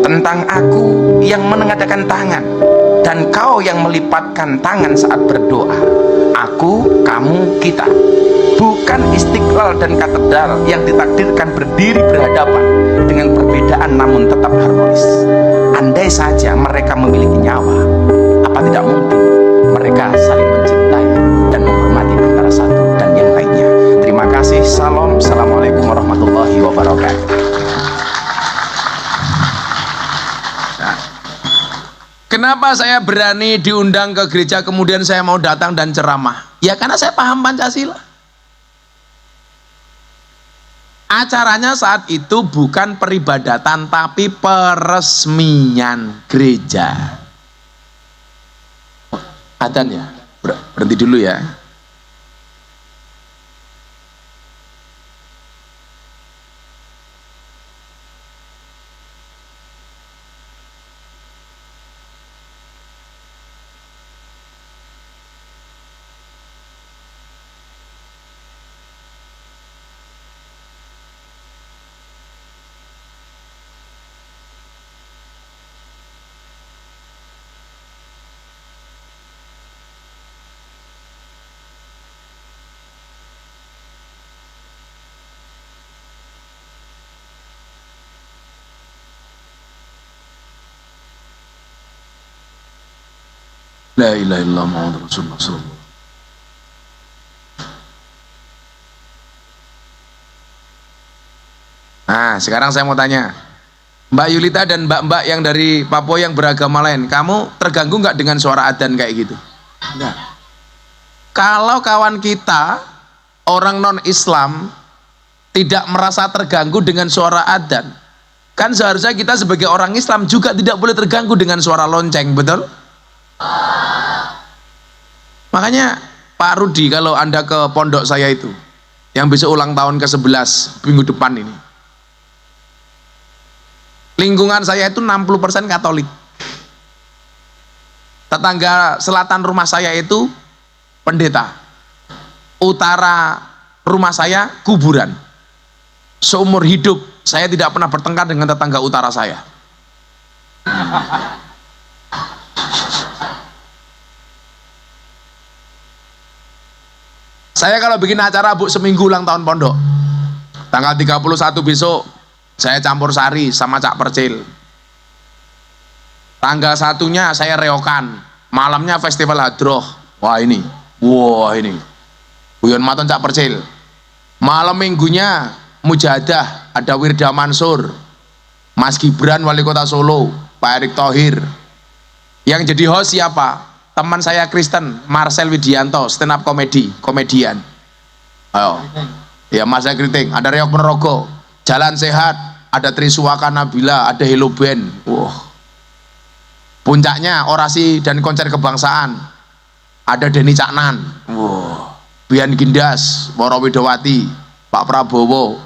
Tentang aku yang menengadakan tangan dan kau yang melipatkan tangan saat berdoa, aku, kamu, kita, bukan Istiqlal dan katedral yang ditakdirkan berdiri berhadapan dengan perbedaan namun tetap harmonis. Andai saja mereka memiliki nyawa, apa tidak mungkin mereka saling mencintai dan menghormati antara satu dan yang lainnya. Terima kasih. Salam. Assalamualaikum warahmatullahi wabarakatuh. Kenapa saya berani diundang ke gereja kemudian saya mau datang dan ceramah? Ya karena saya paham Pancasila. Acaranya saat itu bukan peribadatan tapi peresmian gereja. Adzan ya? Berhenti dulu ya. La ilaha illallah Muhammadur Rasulullah sallallahu. Nah, sekarang saya mau tanya, Mbak Yulita dan Mbak-mbak yang dari Papua yang beragama lain, kamu terganggu nggak dengan suara adzan kayak gitu? Enggak. Kalau kawan kita orang non-Islam tidak merasa terganggu dengan suara adzan, kan seharusnya kita sebagai orang Islam juga tidak boleh terganggu dengan suara lonceng, betul? Makanya Pak Rudi, kalau Anda ke pondok saya itu yang besok ulang tahun ke-11 minggu depan ini, lingkungan saya itu 60% Katolik. Tetangga selatan rumah saya itu pendeta, utara rumah saya kuburan. Seumur hidup saya tidak pernah bertengkar dengan tetangga utara saya. Saya kalau bikin acara Bu seminggu ulang tahun pondok, tanggal 31 besok saya campur sari sama Cak Percil, tanggal satunya saya reokan, malamnya festival hadroh. Wah ini Buyon Maton Cak Percil. Malam minggunya mujahadah, ada Wirda Mansur, Mas Gibran wali kota Solo, Pak Erick Thohir. Yang jadi host siapa? teman saya Kristen, Marcel Widianto, stand up komedian. Ayo. Ya Marcel Kriting, ada Reok Ponorogo, Jalan Sehat, ada Triswaka Nabila, ada Hello Band. Puncaknya orasi dan konser kebangsaan. Ada Denny Caknan. Bian Gindas, Woro Widowati, Pak Prabowo.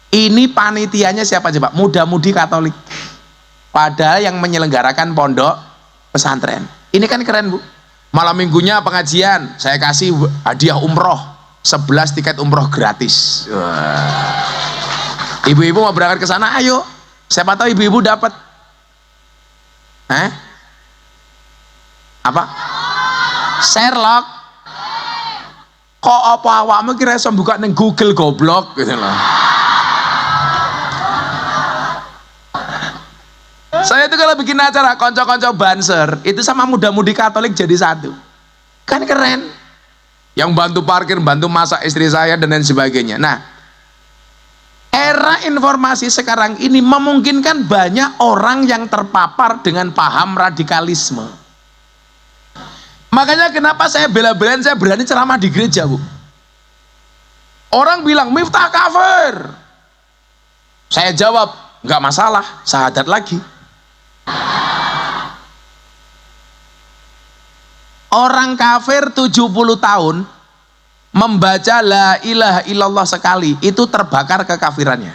Ini panitianya siapa coba? Muda-mudi Katolik. Padahal yang menyelenggarakan pondok pesantren. Ini kan keren, Bu. Malam minggunya pengajian, saya kasih hadiah umroh, 11 tiket umroh gratis. Ibu-ibu mau berangkat ke sana, ayo. Siapa tahu ibu-ibu dapat. Apa? Sherlock. Kok apa awakmu kira iso buka ning Google goblok gitu loh. Saya itu kalau bikin acara konco-konco banser itu sama muda-mudi Katolik jadi satu. Kan keren. Yang bantu parkir, bantu masak istri saya dan lain sebagainya. Nah, era informasi sekarang ini memungkinkan banyak orang yang terpapar dengan paham radikalisme. Makanya kenapa saya bela-belain saya berani ceramah di gereja, Bu. Orang bilang Miftah kafir. Saya jawab, nggak masalah, syahadat lagi. Orang kafir 70 tahun membaca la ilaha illallah sekali itu terbakar kekafirannya.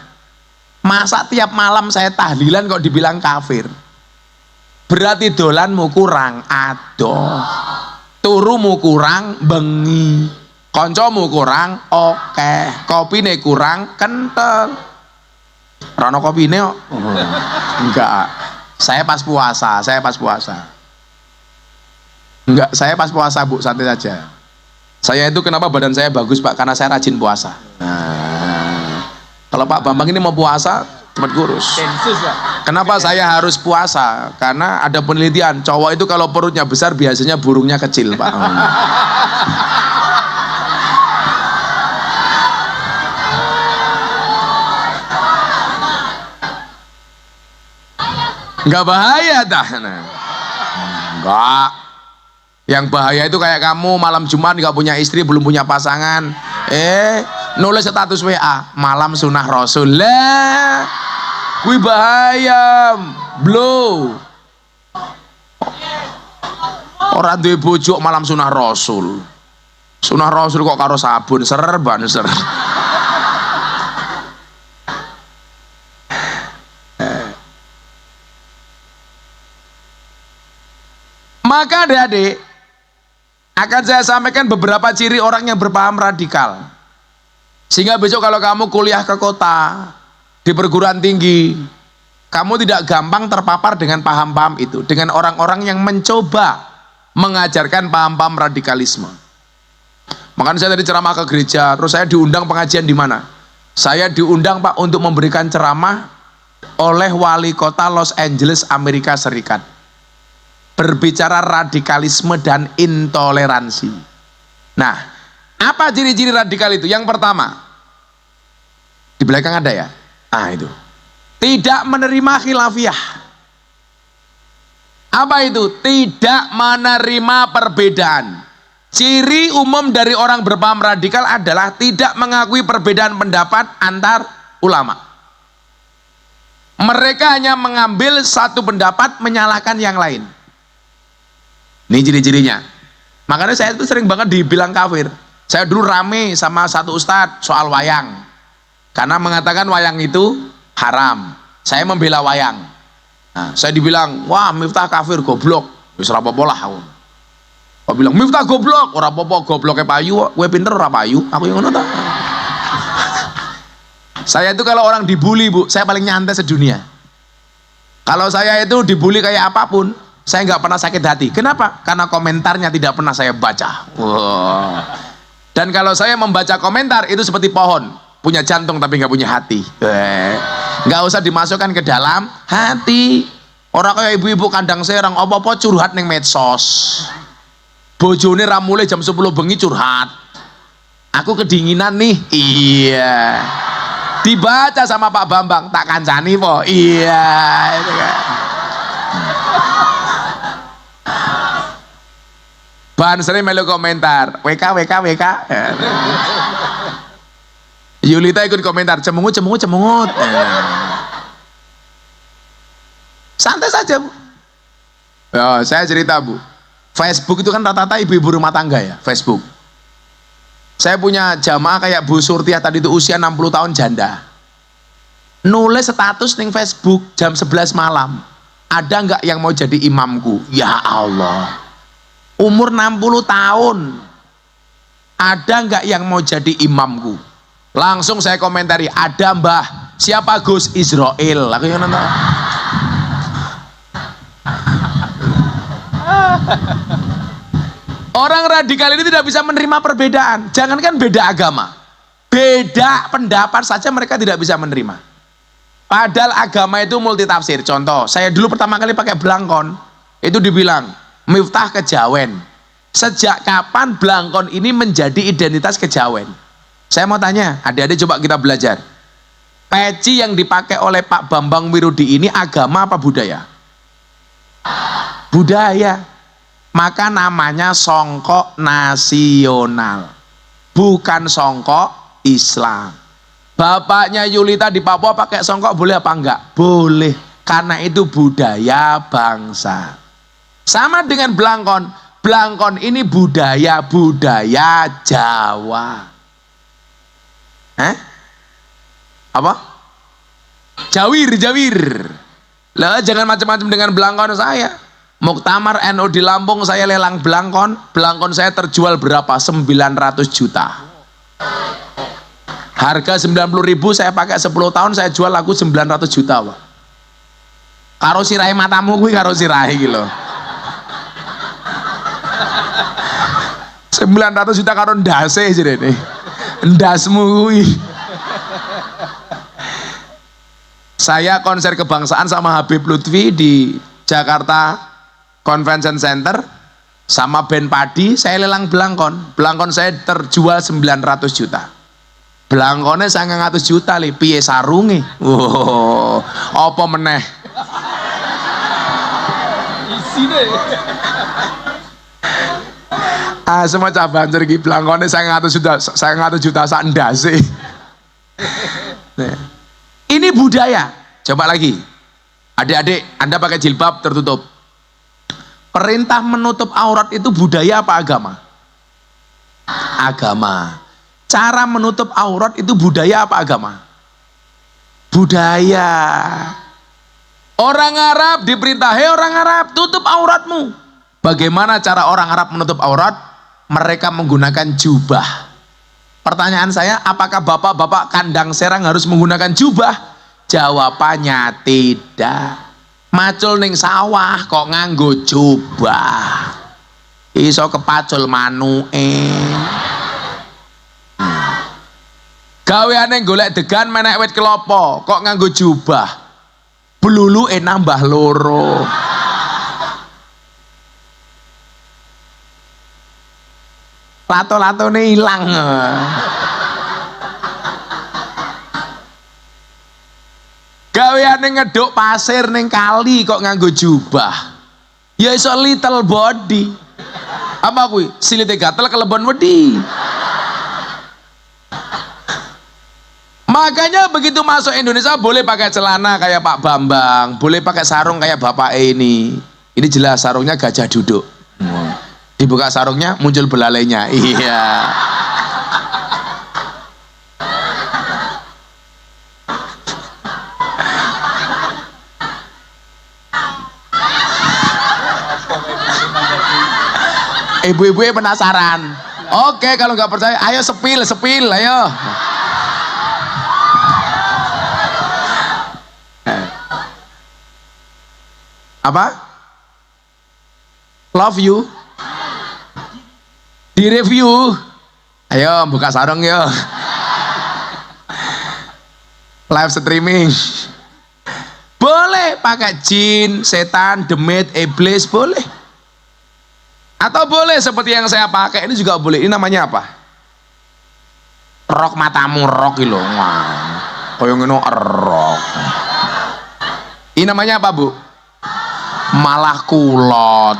Masa tiap malam saya tahlilan kok dibilang kafir? Berarti dolanmu kurang adoh, turumu kurang bengi, koncomu kurang kopine kurang kental. Rono kopine kok? Enggak. Saya pas puasa. Enggak, saya pas puasa, Bu, santai saja. Saya itu kenapa badan saya bagus, Pak? Karena saya rajin puasa. Kalau Pak Bambang ini mau puasa cepat kurus. Kenapa saya harus puasa? Karena ada penelitian, cowok itu kalau perutnya besar biasanya burungnya kecil, Pak. Enggak bahaya dah. Enggak. Yang bahaya itu kayak kamu malam Jumat nggak punya istri, belum punya pasangan, nulis status WA malam sunah Rasul lah, kui bahaya, blow. Orang duwe bojo malam sunah Rasul kok karo sabun serban. Maka adik-adik akan saya sampaikan beberapa ciri orang yang berpaham radikal, sehingga besok kalau kamu kuliah ke kota di perguruan tinggi, kamu tidak gampang terpapar dengan paham-paham itu, dengan orang-orang yang mencoba mengajarkan paham-paham radikalisme. Makanya saya tadi ceramah ke gereja, terus saya diundang pengajian di mana? Saya diundang, Pak, untuk memberikan ceramah oleh wali kota Los Angeles, Amerika Serikat. Berbicara radikalisme dan intoleransi. Nah, apa ciri-ciri radikal itu? Yang pertama, di belakang ada ya? Itu. Tidak menerima khilafiyah. Apa itu? Tidak menerima perbedaan. Ciri umum dari orang berpaham radikal adalah tidak mengakui perbedaan pendapat antar ulama. Mereka hanya mengambil satu pendapat menyalahkan yang lain. Ini ciri-cirinya. Makanya saya itu sering banget dibilang kafir. Saya dulu rame sama satu ustadz soal wayang, karena mengatakan wayang itu haram. Saya membela wayang. Nah, saya dibilang, wah Miftah kafir, goblok. Wis ora apa-apa lah aku. Kok bilang Miftah goblok, ora apa-apa, gobloknya payu, kowe pinter ora payu, aku yang ngono ta. Saya itu kalau orang dibully, Bu, saya paling nyantai sedunia. Kalau saya itu dibully kayak apapun, saya nggak pernah sakit hati. Kenapa? Karena komentarnya tidak pernah saya baca. Wow. Dan kalau saya membaca komentar itu seperti pohon, punya jantung tapi nggak punya hati. Nggak usah dimasukkan ke dalam hati. Orang kayak ibu-ibu kandang serang, apa-apa curhat neng medsos. Bojone ramule jam 10 bengi curhat. Aku kedinginan nih. Iya. Dibaca sama Pak Bambang, tak kancani po. Iya. Itu kan. Ban sering melu komentar, WK. Yulita ikut komentar, cemungut. Santai saja, Bu. Ya, saya cerita, Bu. Facebook itu kan rata-rata ibu-ibu rumah tangga ya, Facebook. Saya punya jamaah kayak Bu Surtiah tadi itu usia 60 tahun janda. Nulis status ning Facebook jam 11 malam. Ada nggak yang mau jadi imamku? Ya Allah. Umur 60 tahun. Ada nggak yang mau jadi imamku? Langsung saya komentari, ada Mbah. Siapa Gus? Israel. Aku yang nonton. Orang radikal ini tidak bisa menerima perbedaan. Jangankan beda agama, beda pendapat saja mereka tidak bisa menerima. Padahal agama itu multitafsir. Contoh, saya dulu pertama kali pakai belangkon, itu dibilang Miftah Kejawen. Sejak kapan belangkon ini menjadi identitas Kejawen? Saya mau tanya, adik-adik coba kita belajar. Peci yang dipakai oleh Pak Bambang Wirudi ini agama apa budaya? Budaya. Maka namanya songkok nasional, bukan songkok Islam. Bapaknya Yulita di Papua pakai songkok boleh apa enggak? Boleh, karena itu budaya bangsa. Sama dengan belangkon. Belangkon ini budaya Jawa. Apa? Jawir. Lah jangan macam-macam dengan belangkon saya. Muktamar NU di Lampung saya lelang belangkon saya terjual berapa? 900 juta. Harga 90.000 saya pakai 10 tahun saya jual laku 900 juta, Pak. Karo sirahe matamu kuwi karo sirahe iki lho. 900 juta karo ndase jenenge. Ndasmu kuwi. Saya konser kebangsaan sama Habib Lutfi di Jakarta Convention Center sama band Padi, saya lelang belangkon saya terjual 900 juta. Belangkonnya 900 juta li, piye sarunge? Wow, apa meneh? Isi deh. Semua cabang iki belangkonnya 900 juta sak ndase. Ini budaya. Coba lagi. Adik-adik, Anda pakai jilbab tertutup. Perintah menutup aurat itu budaya apa agama? Agama. Cara menutup aurat itu budaya apa agama? Budaya. Orang Arab diperintah, hei orang Arab, tutup auratmu. Bagaimana cara orang Arab menutup aurat? Mereka menggunakan jubah. Pertanyaan saya, apakah bapak-bapak kandang serang harus menggunakan jubah? Jawabannya tidak. Macul ning sawah kok nganggo jubah, iso kepacul manuke. Gaweane golek degan menek wit kelapa kok nganggo jubah, bluluke nambah loro. Lato-latone ilang. Gaweane ngeduk pasir ning kali kok nganggo jubah. Ya iso little body. Apa kuwi? Silite gatel kelebon wedi. Makanya begitu masuk Indonesia boleh pakai celana kayak Pak Bambang, boleh pakai sarung kayak bapak ini. Ini jelas sarungnya gajah duduk. Dibuka sarungnya muncul belalainya. Iya. Ibu-ibu penasaran. Oke, kalau nggak percaya, ayo sepil, ayo. Apa? Love you. Di review. Ayo buka sarung yo. Live streaming. Boleh pakai jin, setan, demit, iblis, boleh. Atau boleh seperti yang saya pakai ini juga boleh. Ini namanya apa? Rok matamu rok lho. Koyo ngono rok. Ini namanya apa, Bu? Malah kulot.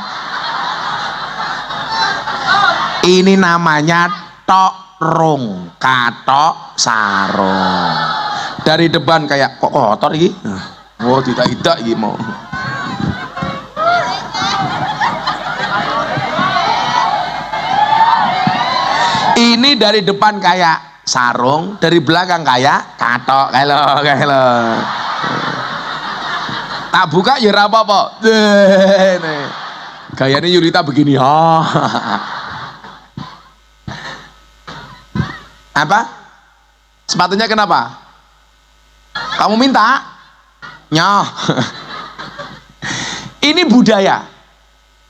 Ini namanya tokrung, katok sarung. Dari depan kayak kok kotor iki. Oh, tidak iki mau. Ini dari depan kayak sarung, dari belakang kayak katok, kayak lo. Tak buka ya ora apa-apa. Gayanya Yulita begini. Apa? Sepatunya kenapa? Kamu minta? Nyoh. Ini budaya.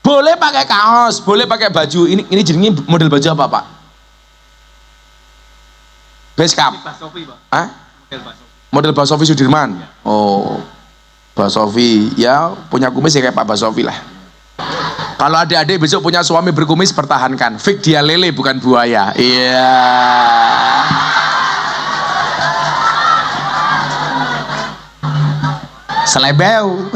Boleh pakai kaos, boleh pakai baju. Ini jenenge model baju apa, Pak? Base Camp. Pak Sofi, Pak. Hah? Model Pak Sofi. Model Pak Sofi Sudirman. Oh. Pak Sofi, ya punya kumis ya kayak Pak Sofi lah. Kalau adik-adik besok punya suami berkumis, pertahankan. Fik dia lele bukan buaya. Iya. Selebeu.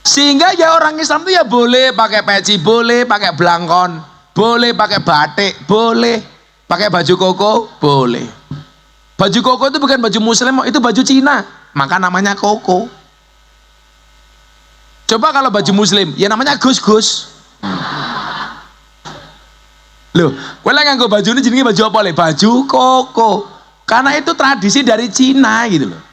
Sehingga ya orang Islam itu ya boleh pakai peci, boleh pakai belangkon, boleh pakai batik, boleh pakai baju koko, boleh. Baju koko itu bukan baju muslim, itu baju Cina, maka namanya koko. Coba kalau baju muslim, ya namanya gus-gus. Loh, kowe lek nganggo baju ini jenenge baju apa le? Baju koko. Karena itu tradisi dari Cina gitu loh.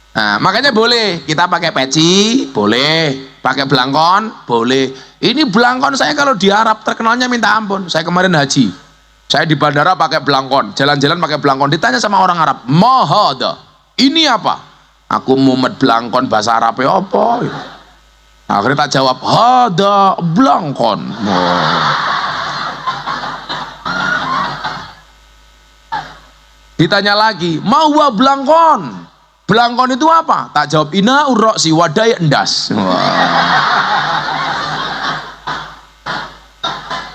Nah, makanya boleh kita pakai peci, boleh pakai belangkon, boleh. Ini belangkon saya kalau di Arab terkenalnya minta ampun. Saya kemarin haji, saya di bandara pakai belangkon, jalan-jalan pakai belangkon. Ditanya sama orang Arab, mahada, ini apa? Aku mumet belangkon bahasa Arab ya apa? Akhirnya tak jawab, hada belangkon. Ditanya lagi, mau belangkon? Belangkon itu apa? Tak jawab, ina urok si wadai endas.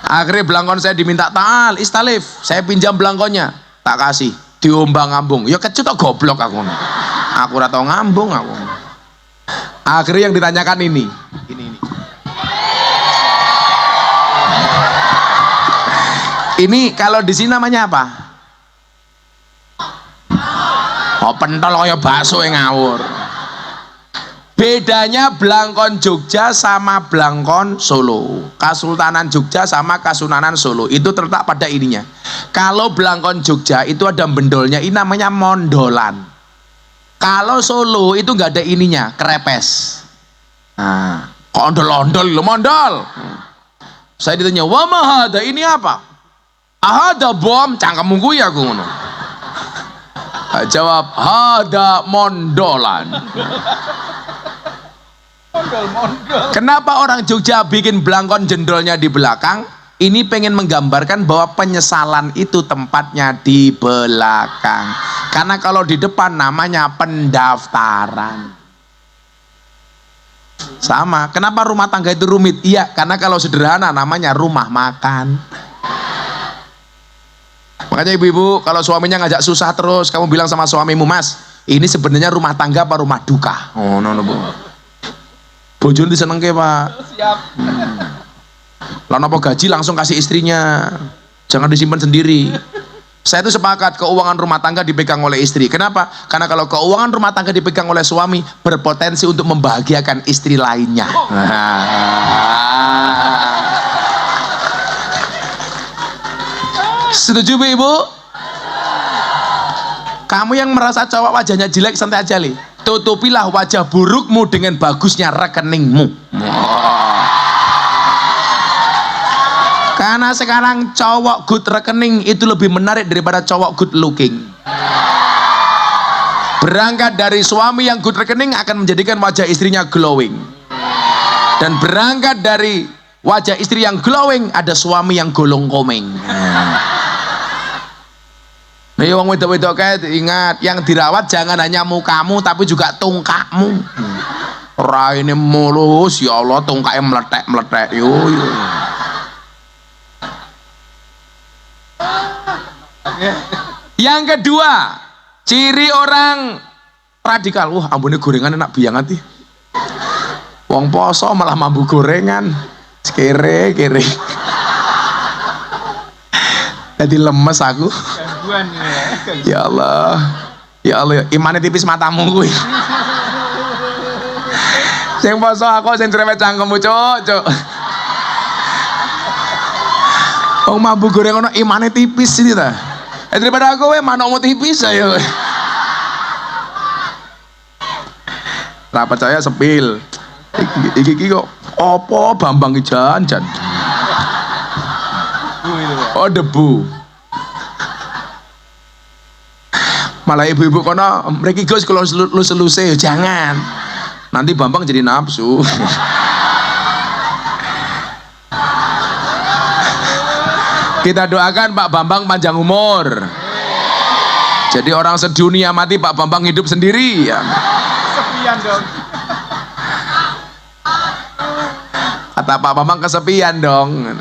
Akhirnya belangkon saya diminta ta'al, istalif. Saya pinjam belangkonnya, tak kasih. Diombang-ambung. Ya kecut kok goblok aku. Aku ora tau ngambung aku. Akhirnya yang ditanyakan ini. Ini kalau di sini namanya apa? Oh, pentol kaya bakso yang ngawur. Bedanya belangkon Jogja sama belangkon Solo. Kasultanan Jogja sama Kasunanan Solo itu terletak pada ininya. Kalau belangkon Jogja itu ada bendolnya, ini namanya mondolan. Kalau Solo itu nggak ada ininya, krepes. Nah, kok ondol-ondol lo mondol. Saya ditanya, "Wa ma hada, ini apa?" "Ahada bom, cangkemmu kuwi aku ngono." Jawab, "Hada mondolan." Kenapa orang Jogja bikin belangkon jendolnya di belakang? Ini pengen menggambarkan bahwa penyesalan itu tempatnya di belakang. Karena kalau di depan namanya pendaftaran. Sama, kenapa rumah tangga itu rumit? Iya, karena kalau sederhana namanya rumah makan. Makanya ibu-ibu kalau suaminya ngajak susah terus, kamu bilang sama suamimu, "Mas, ini sebenarnya rumah tangga apa rumah duka?" Oh, no, Bu. Bojone disenengke, Pak. Siap. Lah napa gaji langsung kasih istrinya. Jangan disimpan sendiri. Saya itu sepakat keuangan rumah tangga dipegang oleh istri. Kenapa? Karena kalau keuangan rumah tangga dipegang oleh suami, berpotensi untuk membahagiakan istri lainnya. Setuju Bu, Ibu? Kamu yang merasa cowok wajahnya jelek, santai aja li. Tutupilah wajah burukmu dengan bagusnya rekeningmu. Karena sekarang cowok good rekening itu lebih menarik daripada cowok good looking. Berangkat dari suami yang good rekening akan menjadikan wajah istrinya glowing. Dan berangkat dari wajah istri yang glowing ada suami yang golong komeng. Nih wong wedok-wedok kayak ingat, yang dirawat jangan hanya mukamu tapi juga tungkakmu. Raine mulus, ya Allah tungkaknya meletek-meletek. Yo. Yang kedua, ciri orang radikal. Wah, ambune gorengan enak biang hati. Wong poso malah mambu gorengan. Kere. Jadi lemes aku. Gangguan ya. Ya Allah. Ya Allah, imane tipis matamu kuwi. Sing poso aku sing cerewet cangkemmu, Cuk. Wong mambu goreng ono imane tipis iki ta. Daripada aku we manukmu tipis ayo. Ra percaya sepil. Iki kok apa Bambang iki jan. Oh debu. Malah ibu-ibu kono mriki Gus kalau lus-luse jangan. Nanti Bambang jadi nafsu. Kita doakan Pak Bambang panjang umur. Jadi orang sedunia mati Pak Bambang hidup sendiri ya. Sepian dong. Kata Pak Bambang kesepian dong.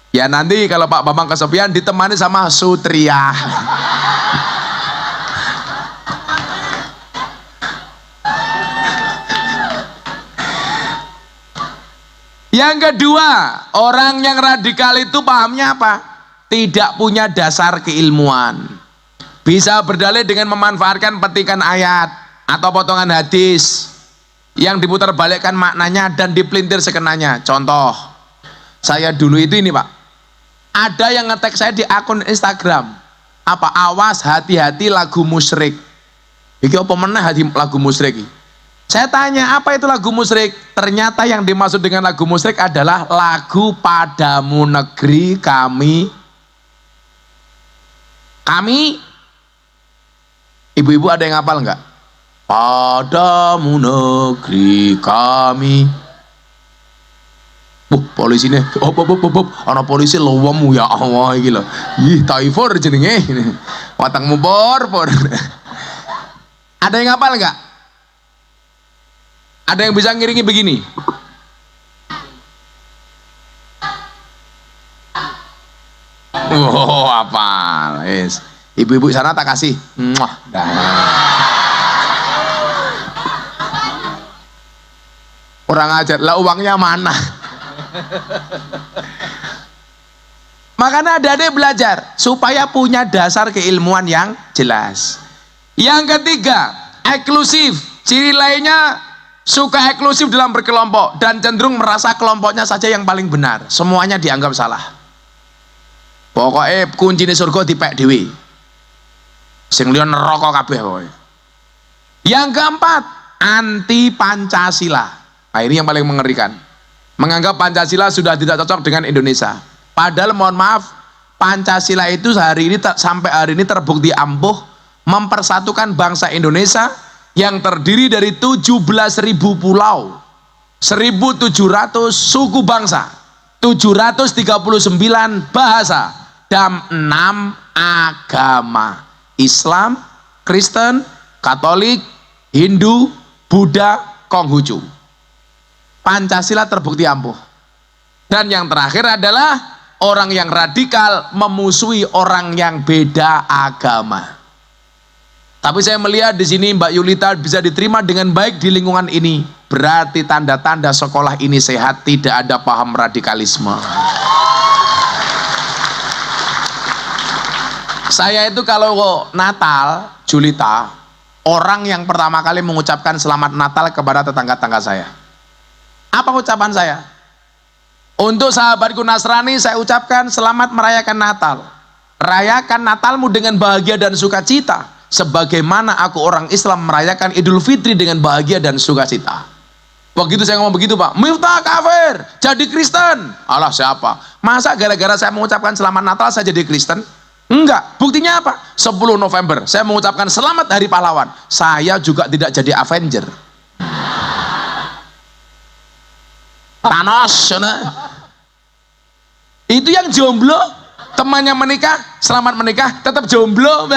Ya nanti kalau Pak Bambang kesepian ditemani sama Sutria. Yang kedua, orang yang radikal itu pahamnya apa? Tidak punya dasar keilmuan. Bisa berdalih dengan memanfaatkan petikan ayat atau potongan hadis yang diputar balikkan maknanya dan dipelintir sekenanya. Contoh, saya dulu itu ini Pak, ada yang nge-tag saya di akun Instagram, apa awas hati-hati lagu musyrik. Iki apa meneh lagu musyrik iki? Saya tanya apa itu lagu musyrik? Ternyata yang dimaksud dengan lagu musyrik adalah lagu Padamu Negeri Kami. Ibu-ibu ada yang hafal enggak? Padamu negeri kami. Polisi nih, ana polisi lowemu ya Allah iki lho. Ih, Taifur jenenge. Watangmu por. Ada yang hafal enggak? Ada yang bisa ngiringi begini? Oh, hafal. Yes. Ibu-ibu sana tak kasih. Muah. Orang ajar, lah uangnya mana? Makanya adik-adik belajar supaya punya dasar keilmuan yang jelas. Yang ketiga, eksklusif. Ciri lainnya suka eksklusif dalam berkelompok dan cenderung merasa kelompoknya saja yang paling benar. Semuanya dianggap salah. Pokoknya kunci surga dipek dewi. Sing liya neraka kabeh pokoke. Yang keempat, anti Pancasila. Nah, ini yang paling mengerikan. Menganggap Pancasila sudah tidak cocok dengan Indonesia. Padahal mohon maaf, Pancasila itu sampai hari ini terbukti ampuh mempersatukan bangsa Indonesia yang terdiri dari 17.000 pulau, 1.700 suku bangsa, 739 bahasa, dan 6 agama. Islam, Kristen, Katolik, Hindu, Buddha, Konghucu. Pancasila terbukti ampuh. Dan yang terakhir adalah orang yang radikal memusuhi orang yang beda agama. Tapi saya melihat di sini Mbak Yulita bisa diterima dengan baik di lingkungan ini. Berarti tanda-tanda sekolah ini sehat, tidak ada paham radikalisme. Saya itu kalau Natal, Julita, orang yang pertama kali mengucapkan selamat Natal kepada tetangga-tetangga saya. Apa ucapan saya? Untuk sahabatku Nasrani saya ucapkan selamat merayakan Natal. Rayakan Natalmu dengan bahagia dan sukacita, sebagaimana aku orang Islam merayakan Idul Fitri dengan bahagia dan sukacita. Begitu saya ngomong begitu Pak, Miftah kafir, jadi Kristen. Alah siapa? Masa gara-gara saya mengucapkan selamat Natal saya jadi Kristen? Enggak, buktinya apa? 10 November saya mengucapkan selamat Hari Pahlawan, saya juga tidak jadi Avenger. Thanos, itu yang jomblo, temannya menikah, selamat menikah, tetap jomblo,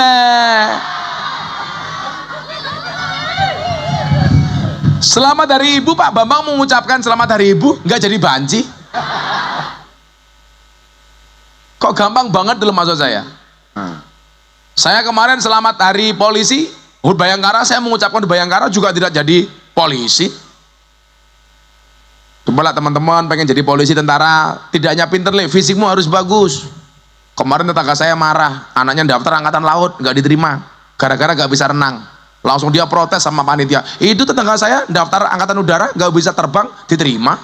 Selamat Hari Ibu, Pak Bambang mengucapkan selamat Hari Ibu, enggak jadi banci. Kok gampang banget dulu maksud saya. Saya kemarin selamat Hari Polisi, HUT Bayangkara, saya mengucapkan HUT Bayangkara juga tidak jadi polisi. Coba lah teman-teman pengen jadi polisi tentara, tidak hanya pinter le, fisikmu harus bagus. Kemarin tetangga saya marah, anaknya daftar angkatan laut nggak diterima, gara-gara nggak bisa renang. Langsung dia protes sama panitia. Itu tetangga saya daftar angkatan udara nggak bisa terbang, diterima.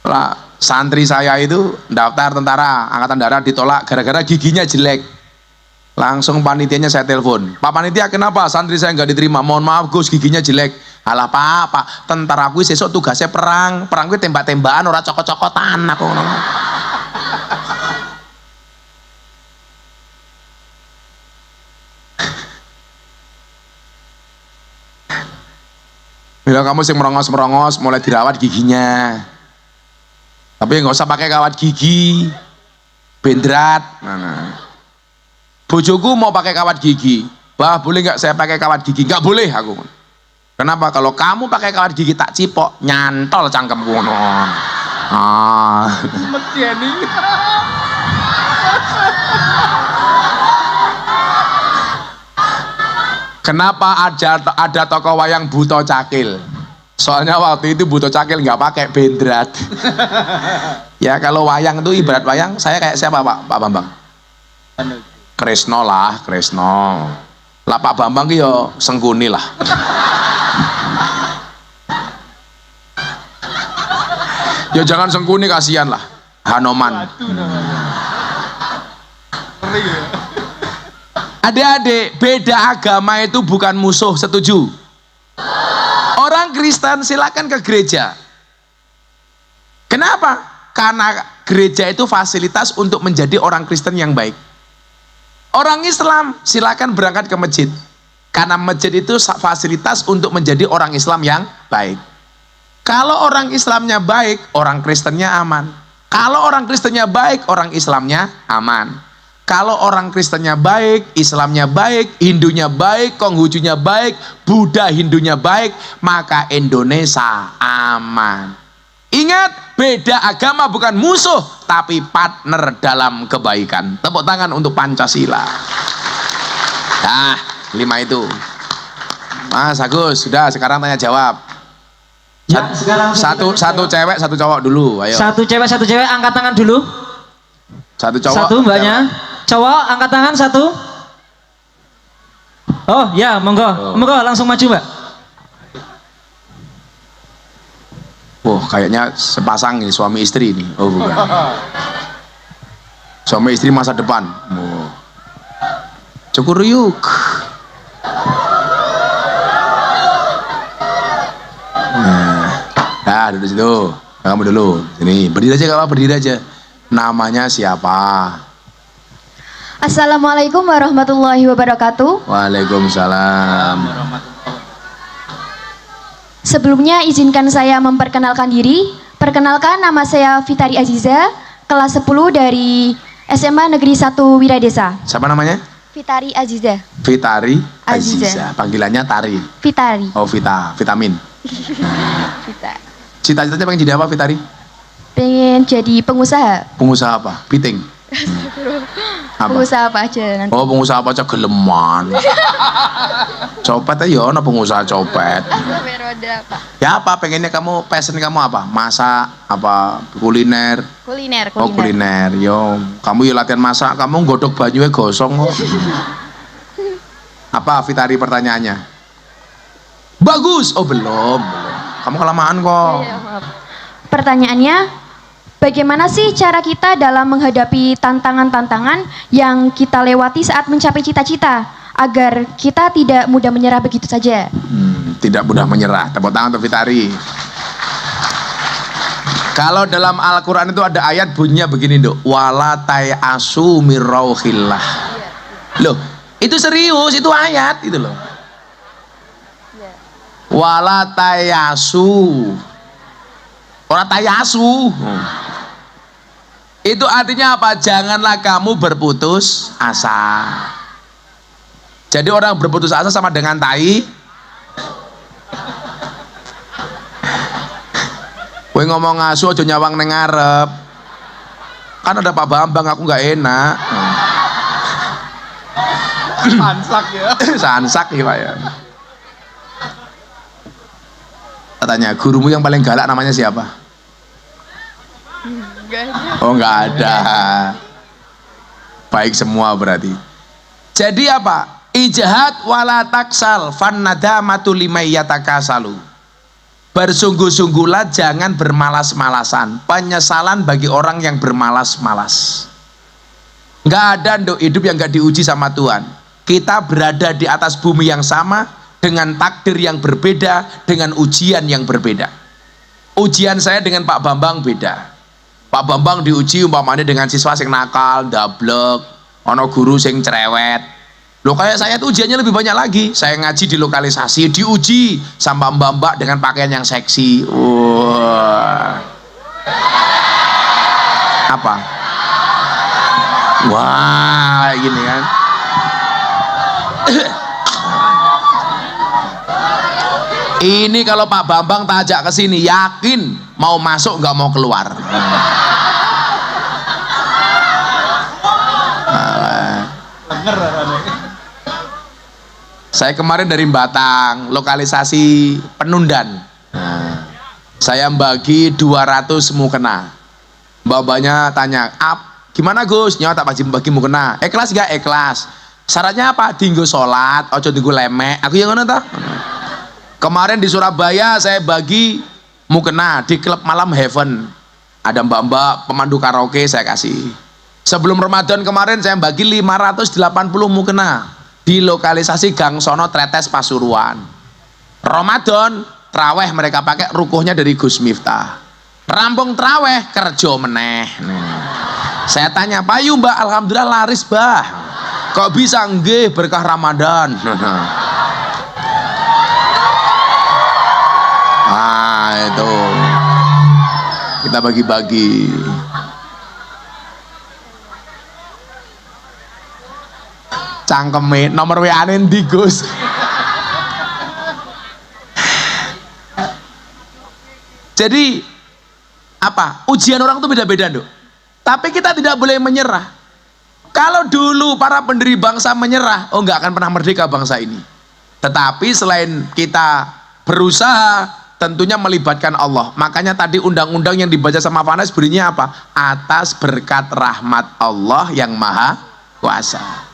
Lah santri saya itu daftar tentara angkatan darat ditolak gara-gara giginya jelek. Langsung panitianya saya telepon, Pak panitia kenapa santri saya nggak diterima? Mohon maaf Gus, giginya jelek. Alah pak, tentara aku sesuk tugasnya perang gue tembak-tembakan ora cokot-cokotan aku. Bila kamu sing merongos-merongos mulai dirawat giginya, tapi nggak usah pakai kawat gigi bendrat. Bojoku mau pakai kawat gigi, bah boleh nggak saya pakai kawat gigi? Nggak boleh aku. Kenapa? Kalau kamu pakai kawat gigi tak cipok, nyantol cangkemku. Medeni. Kenapa ada tokoh wayang Buto Cakil? Soalnya waktu itu Buto Cakil nggak pakai bendrat. Ya kalau wayang itu ibarat wayang, saya kayak siapa Pak Bambang? Kresno lah, Kresno. Lah Pak Bambang ki yo Sengkuni lah. Ya jangan Sengkuni, kasihan lah. Hanoman. Adik-adik, beda agama itu bukan musuh, setuju? Orang Kristen silakan ke gereja. Kenapa? Karena gereja itu fasilitas untuk menjadi orang Kristen yang baik. Orang Islam silakan berangkat ke masjid, karena masjid itu fasilitas untuk menjadi orang Islam yang baik. Kalau orang Islamnya baik, orang Kristennya aman. Kalau orang Kristennya baik, orang Islamnya aman. Kalau orang Kristennya baik, Islamnya baik, Hindunya baik, Konghucunya baik, Buddha Hindunya baik, maka Indonesia aman. Ingat, beda agama bukan musuh, tapi partner dalam kebaikan. Tepuk tangan untuk Pancasila. Nah, 5 itu. Mas Agus, sudah sekarang tanya jawab. Ya, sekarang Satu cewek, satu cowok dulu. Ayo. Satu cewek, angkat tangan dulu. Satu cowok. Satu mbaknya. Cowok, angkat tangan satu. Oh ya, monggo. Oh. Monggo langsung maju mbak. Wah, kayaknya sepasang nih suami istri ini. Oh bukan. Suami istri masa depan. Oh. Cukur yuk. Nah, duduk situ. Kamu dulu. Sini, berdiri aja kalau berdiri aja. Namanya siapa? Assalamualaikum warahmatullahi wabarakatuh. Waalaikumsalam. Sebelumnya izinkan saya memperkenalkan diri. Perkenalkan, nama saya Fitari Aziza, kelas 10 dari SMA Negeri 1 Wiradesa. Siapa namanya? Fitari Aziza. Fitari Aziza. Aziza. Panggilannya Tari. Fitari. Oh, vitamin. Fita. Cita-citanya pengen jadi apa, Fitari? Pengen jadi pengusaha. Pengusaha apa? Piting. Apa? Pengusaha apa aja nanti. Oh, pengusaha apa aja geleman. Copet aja ono pengusaha copet. Roda apa? Ya apa pengennya kamu, passion kamu apa? Masak, apa kuliner? Kuliner. Oh, kuliner. Yo, kamu ya latihan masak, kamu godok banyunya gosong kok. Apa Fitari pertanyaannya? Bagus. Oh, belum. Kamu kelamaan kok. Iya, maaf. Pertanyaannya, bagaimana sih cara kita dalam menghadapi tantangan-tantangan yang kita lewati saat mencapai cita-cita agar kita tidak mudah menyerah begitu saja? Tidak mudah menyerah. Tepuk tangan untuk Fitari. Kalau dalam Al-Quran itu ada ayat bunyinya begini, Dok. Wala tayasu mirrauhillah. Loh, itu serius, itu ayat itu loh. Wala tayasu. Ora tayasu. Itu artinya apa? Janganlah kamu berputus asa. Jadi orang berputus asa sama dengan tai. Kowe ngomong asu aja nyawang neng ngarep. Kan ada Pak Bambang, aku nggak enak. Mansak ya. Sansak ya Pak ya. Katanya gurumu yang paling galak namanya siapa? Oh nggak ada. Baik semua berarti. Jadi apa? Ijhad wala taksal fannadamatu limayyatakasalu. Bersungguh-sungguhlah, jangan bermalas-malasan. Penyesalan bagi orang yang bermalas-malas. Nggak ada hidup yang nggak diuji sama Tuhan. Kita berada di atas bumi yang sama dengan takdir yang berbeda, dengan ujian yang berbeda. Ujian saya dengan Pak Bambang beda. Pak Bambang diuji umpamanya dengan siswa sing nakal, dablek, ono guru sing cerewet. Loh kayak saya tuh ujiannya lebih banyak lagi. Saya ngaji di lokalisasi, diuji sama mbak-mbak dengan pakaian yang seksi. Wah. Apa? Wah, gini kan. Ini kalau Pak Bambang tajak ke sini, yakin mau masuk nggak mau keluar. Saya kemarin dari Batang, lokalisasi Penundan. Saya bagi 200 mukena. Babanya tanya, gimana Gus? Nyawa tak bagi mukena. Ikhlas gak? Ikhlas. Syaratnya apa? Tinggu sholat, ojo tinggu lemek. Aku yang mana tak? Kemarin di Surabaya saya bagi mukena di klub malam Heaven. Ada mbak-mbak pemandu karaoke saya kasih. Sebelum Ramadan kemarin saya bagi 580 mukena di lokalisasi Gang Sono Tretes Pasuruan. Ramadan traweh mereka pakai rukuhnya dari Gus Miftah. Rampung traweh kerja meneh. Saya tanya, "Payu Mbak, alhamdulillah laris, Bah. Kok bisa nggih berkah Ramadan?" Itu kita bagi-bagi. Cangkeme nomor WA-ne ndi Gus? Jadi apa? Ujian orang itu beda-beda, Dok. Tapi kita tidak boleh menyerah. Kalau dulu para pendiri bangsa menyerah, oh nggak akan pernah merdeka bangsa ini. Tetapi selain kita berusaha, tentunya melibatkan Allah. Makanya tadi undang-undang yang dibaca sama Fanas berinya apa? Atas berkat rahmat Allah yang maha kuasa.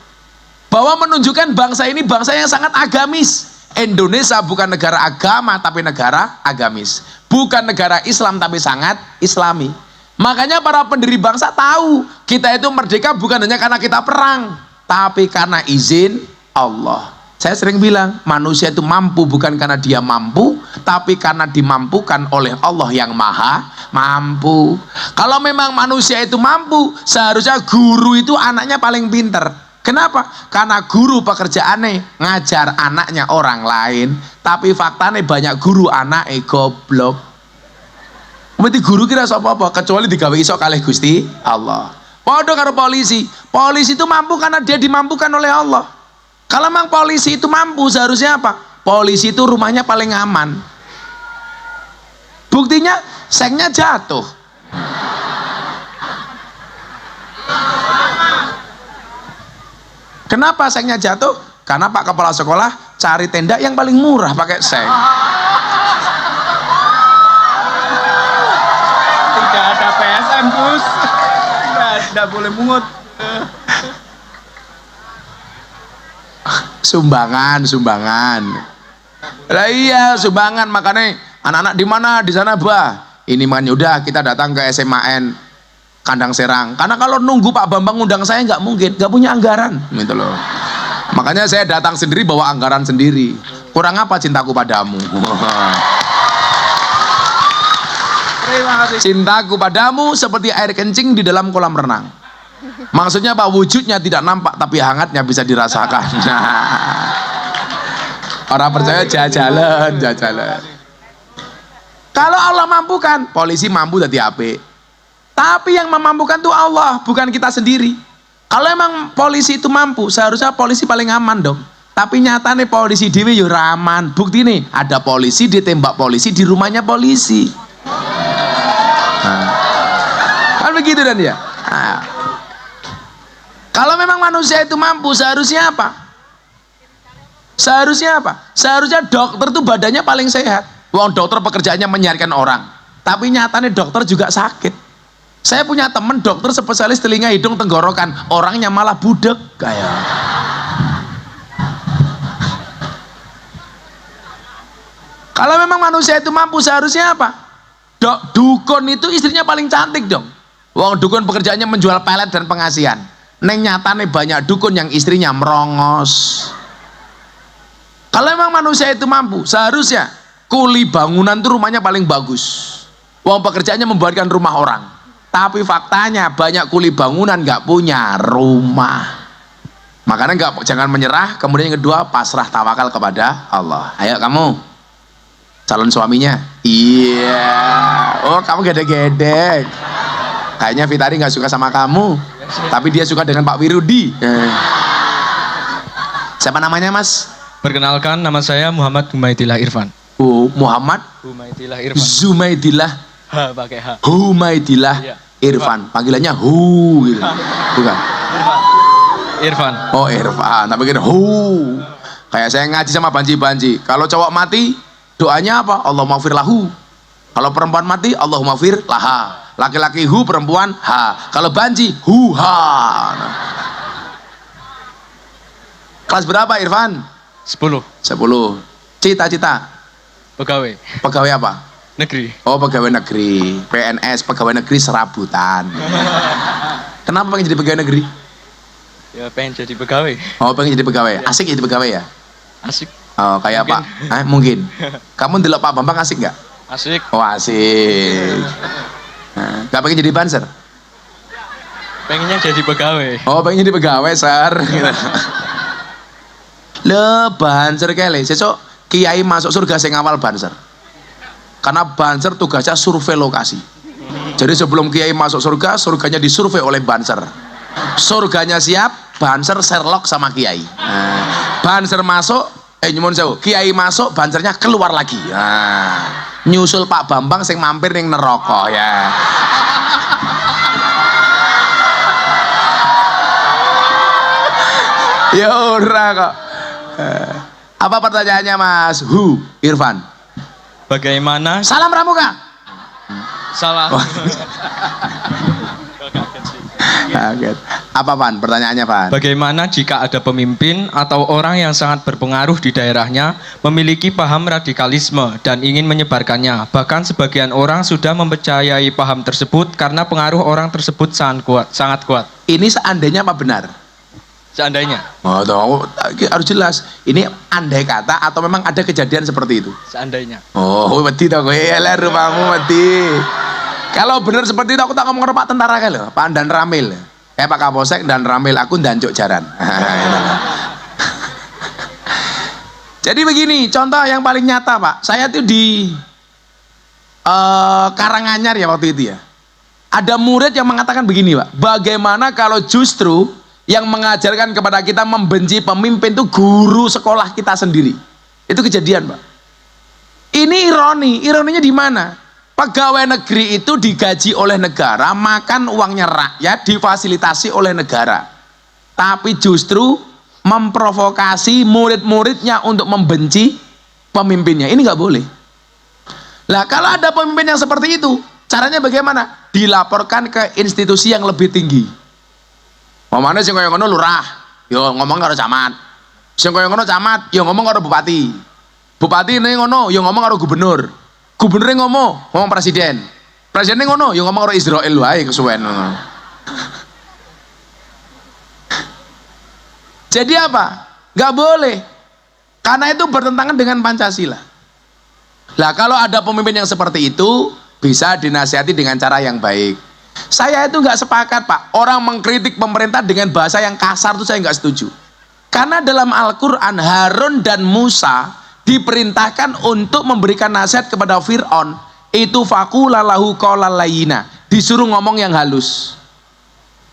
Bahwa menunjukkan bangsa ini bangsa yang sangat agamis. Indonesia bukan negara agama tapi negara agamis. Bukan negara Islam tapi sangat islami. Makanya para pendiri bangsa tahu kita itu merdeka bukan hanya karena kita perang, tapi karena izin Allah. Saya sering bilang, manusia itu mampu bukan karena dia mampu, tapi karena dimampukan oleh Allah yang maha mampu. Kalau memang manusia itu mampu, seharusnya guru itu anaknya paling pinter. Kenapa? Karena guru pekerjaannya ngajar anaknya orang lain, tapi faktanya banyak guru anaknya goblok. Berarti guru kira apa-apa, kecuali digawe iso kalih Gusti Allah. Podo karo polisi. Polisi itu mampu karena dia dimampukan oleh Allah. Kalau memang polisi itu mampu, seharusnya apa? Polisi itu rumahnya paling aman. Buktinya sengnya jatuh. Kenapa sengnya jatuh? Karena Pak Kepala Sekolah cari tenda yang paling murah pakai seng. Tidak ada PSM Gus. Tidak boleh mungut. Sumbangan. Lah iya, sumbangan. Makanya anak-anak di mana? Di sana, Bah. Ini makanya udah kita datang ke SMAN Kandang Serang. Karena kalau nunggu Pak Bambang undang saya nggak mungkin, nggak punya anggaran, gitu loh. Makanya saya datang sendiri bawa anggaran sendiri. Kurang apa cintaku padamu? Terima kasih. Cintaku padamu seperti air kencing di dalam kolam renang. Maksudnya Pak, wujudnya tidak nampak tapi hangatnya bisa dirasakan. Orang percaya jajalan. Kalau Allah mampukan, polisi mampu jadi apik. Tapi yang memampukan itu Allah, bukan kita sendiri. Kalau emang polisi itu mampu, seharusnya polisi paling aman dong. Tapi nyatanya polisi dewe yo aman. Bukti nih, ada polisi ditembak polisi di rumahnya polisi. Kan begitu dan ya. Kalau memang manusia itu mampu, seharusnya apa? Seharusnya apa? Seharusnya dokter tuh badannya paling sehat. Wong dokter pekerjaannya menyiarkan orang. Tapi nyatanya dokter juga sakit. Saya punya temen dokter spesialis telinga, hidung, tenggorokan. Orangnya malah budek kayak. Kalau memang manusia itu mampu, seharusnya apa? Dukun itu istrinya paling cantik dong. Wong dukun pekerjaannya menjual pelet dan pengasihan. Neng nyatane banyak dukun yang istrinya merongos. Kalau memang manusia itu mampu, seharusnya kuli bangunan tuh rumahnya paling bagus. Wong pekerjaannya membuatkan rumah orang. Tapi faktanya banyak kuli bangunan nggak punya rumah. Makanya jangan menyerah. Kemudian yang kedua, pasrah tawakal kepada Allah. Ayo kamu, calon suaminya. Iya. Oh kamu gede-gede. Kayaknya Fitari nggak suka sama kamu, tapi dia suka dengan Pak Wirudi. Siapa namanya Mas? Perkenalkan, nama saya Muhammad Humaidillah Irfan. Oh, Muhammad Humaidillah Irfan. Zumaidillah H pakai H. Humaidillah Iya. Irfan. Panggilannya Hu gitu. Bukan? Irfan. Oh Irfan, tapi kira Hu. Kayak saya ngaji sama Banji. Kalau cowok mati, doanya apa? Allahumma fir lahu. Kalau perempuan mati, Allahumma fir laha. Laki-laki hu, perempuan ha. Kalau Banji, hu ha. Kelas berapa Irfan? 10. 10. Cita-cita Pegawai pegawai apa? negeri. Oh pegawai negeri, PNS, pegawai negeri serabutan. Kenapa pengen jadi pegawai negeri? Ya pengen jadi pegawai. Oh pengen jadi pegawai, asik jadi pegawai ya? Asik. Oh kayak Mungkin. Pak? Mungkin. Kamu ndelok Pak Bambang asik nggak? Asik. Oh asik. Gak pengen jadi banser? Pengennya jadi pegawai. Oh pengen jadi pegawai sar. Le banser kele, sesok kiai masuk surga sing awal banser. Karena banser tugasnya survei lokasi. Jadi sebelum kiai masuk surga, surganya disurvei oleh banser. Surganya siap, banser Sherlock sama kiai. Banser masuk, nyumun sewu, kiai masuk, bansernya keluar lagi. Nyusul Pak Bambang sing mampir ning neraka ya. Ya ora kok. Apa pertanyaannya Mas Hu Irfan? Bagaimana? Salam Pramuka. Salah. Kaget. Apa Pan? Pertanyaannya Pan? Bagaimana jika ada pemimpin atau orang yang sangat berpengaruh di daerahnya memiliki paham radikalisme dan ingin menyebarkannya? Bahkan sebagian orang sudah mempercayai paham tersebut karena pengaruh orang tersebut sangat kuat. Ini seandainya apa benar? Seandainya. Oh, tahu harus jelas. Ini andai kata atau memang ada kejadian seperti itu? Seandainya. Oh, mati dong. Yalah rumahmu mati. Kalau benar seperti itu aku tak ngomong Pak tentara kan loh, Pak Dan Ramil. Pak Kapolsek Dan Ramil aku dancuk jaran. Jadi begini, contoh yang paling nyata Pak. Saya tuh di Karanganyar ya waktu itu ya. Ada murid yang mengatakan begini Pak. Bagaimana kalau justru yang mengajarkan kepada kita membenci pemimpin itu guru sekolah kita sendiri? Itu kejadian Pak. Ini ironi. Ironinya di mana? Pegawai negeri itu digaji oleh negara, makan uangnya rakyat, difasilitasi oleh negara. Tapi justru memprovokasi murid-muridnya untuk membenci pemimpinnya. Ini nggak boleh. Lah kalau ada pemimpin yang seperti itu, caranya bagaimana? Dilaporkan ke institusi yang lebih tinggi. Mamane sing kaya ngono lurah, yo ngomong karo camat. Sing kaya ngono camat, yo ngomong karo bupati. Bupati ning ngono, yo ngomong karo gubernur. Gubernur ngomong presiden. Presiden ngono, yo ngomong karo Israel wae kesuwen ngono. Jadi apa? Gak boleh. Karena itu bertentangan dengan Pancasila. Lah kalau ada pemimpin yang seperti itu, bisa dinasihati dengan cara yang baik. Saya itu nggak sepakat Pak, orang mengkritik pemerintah dengan bahasa yang kasar itu saya nggak setuju. Karena dalam Al-Quran Harun dan Musa diperintahkan untuk memberikan nasihat kepada Fir'aun. Itu faqula lahu qawlan layyina, disuruh ngomong yang halus.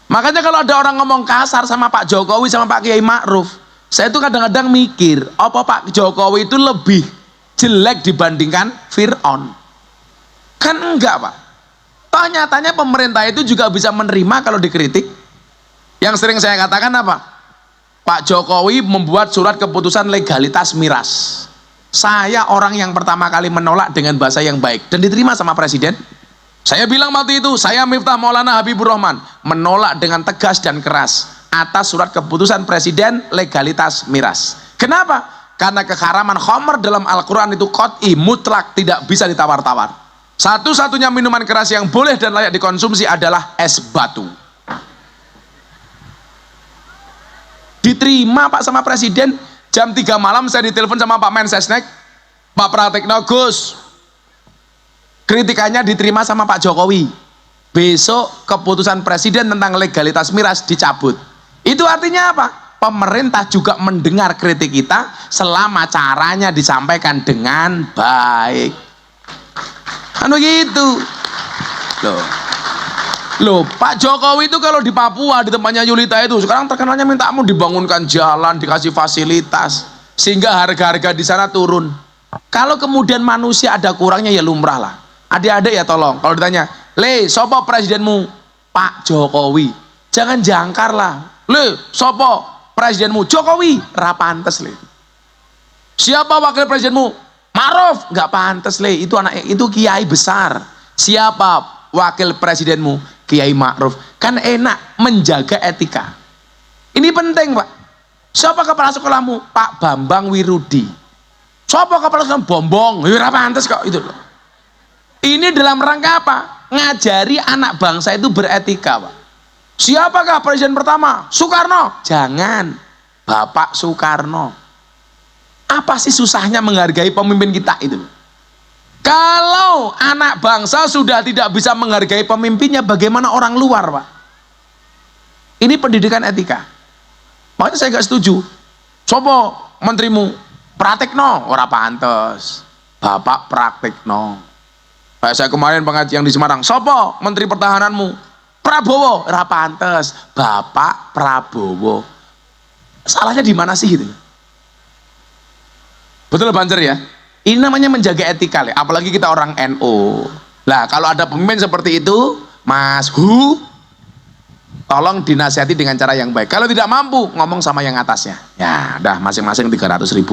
Makanya kalau ada orang ngomong kasar sama Pak Jokowi sama Pak Kiai Ma'ruf, saya itu kadang-kadang mikir, apa Pak Jokowi itu lebih jelek dibandingkan Fir'aun? Kan enggak Pak. Toh nyatanya pemerintah itu juga bisa menerima kalau dikritik. Yang sering saya katakan apa? Pak Jokowi membuat surat keputusan legalitas miras. Saya orang yang pertama kali menolak dengan bahasa yang baik dan diterima sama presiden. Saya bilang waktu itu, saya Miftah Maulana Habibur Rahman menolak dengan tegas dan keras atas surat keputusan presiden legalitas miras. Kenapa? Karena keharaman khamr dalam Al-Quran itu qat'i, mutlak, tidak bisa ditawar-tawar. Satu-satunya minuman keras yang boleh dan layak dikonsumsi adalah es batu. Diterima Pak sama presiden. Jam 3 malam saya ditelepon sama Pak Mensesnek, Pak Pratikno, Gus, kritikannya diterima sama Pak Jokowi. Besok keputusan presiden tentang legalitas miras dicabut. Itu artinya apa? Pemerintah juga mendengar kritik kita selama caranya disampaikan dengan baik. Anu gitu. Loh, Pak Jokowi itu kalau di Papua, di tempatnya Yulita itu, sekarang terkenalnya minta mau dibangunkan jalan, dikasih fasilitas, sehingga harga-harga di sana turun. Kalau kemudian manusia ada kurangnya ya lumrah lah. Adik-adik ya tolong, kalau ditanya, Le, sopo presidenmu? Pak Jokowi. Jangan jangkar lah. Le, sopo presidenmu? Jokowi. Ra pantes, Le. Siapa wakil presidenmu? Ma'ruf. Nggak pantes, Le. Itu anak, itu kiai besar. Siapa wakil presidenmu? Kiai Ma'ruf. Kan enak menjaga etika. Ini penting, Pak. Siapa kepala sekolahmu? Pak Bambang Wirudi. Siapa kepala sekolahmu? Bombong. Ora pantes kok itu loh. Ini dalam rangka apa? Ngajari anak bangsa itu beretika, Pak. Siapakah presiden pertama? Soekarno. Jangan. Bapak Soekarno. Apa sih susahnya menghargai pemimpin kita itu? Kalau anak bangsa sudah tidak bisa menghargai pemimpinnya, bagaimana orang luar, Pak? Ini pendidikan etika. Makanya saya nggak setuju. Sopo menterimu? Pratikno, ora pantes. Bapak Pratikno. Kayak saya kemarin pengajian di Semarang. Sopo menteri pertahananmu? Prabowo, ora pantes. Bapak Prabowo. Salahnya di mana sih itu? Betul Banser ya? Ini namanya menjaga etika, apalagi kita orang NU. Lah kalau ada pemimpin seperti itu, Mas tolong dinasihati dengan cara yang baik. Kalau tidak mampu, ngomong sama yang atasnya. Ya, dah masing-masing 300.000.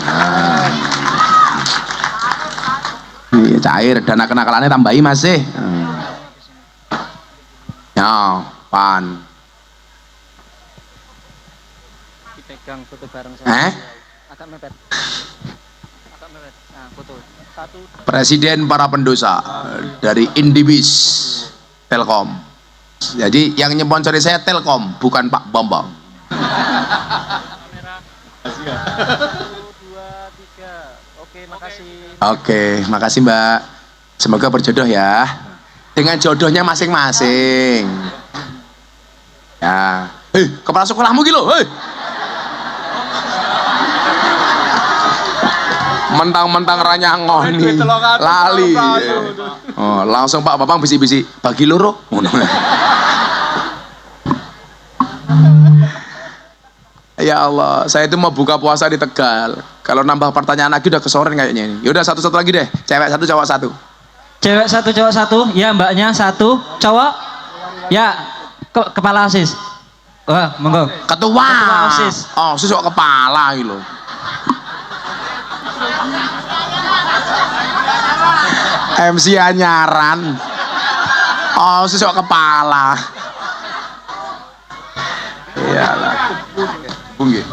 Nah. Ini cair, dana kenakalannya tambahi masih. Ya, pan. Dipegang foto bareng sama. Agak mepet. Nah, foto. Satu. Presiden para pendosa dari Indibis Telkom. Jadi yang nyponsori saya Telkom, bukan Pak Bambang. Oke, makasih Mbak. Semoga berjodoh ya. Dengan jodohnya masing-masing. Ya. Kepala sekolahmu gitu, mentang-mentang ranyangoni lali. Oh, langsung Pak Bambang bisi-bisi bagi loro. Ya Allah, saya itu mau buka puasa di Tegal. Kalau nambah pertanyaan lagi udah kesoren kayaknya ini. Yaudah satu-satu lagi deh. Cewek satu, cowok satu. Cewek satu, cowok satu. Ya mbaknya satu. Cowok. Ya kepala OSIS. Wah, monggo. Ketua OSIS. Oh, OSIS kok kepala gitu. MC anyaran. Oh, sesok kepala. Iyalah. Bungki.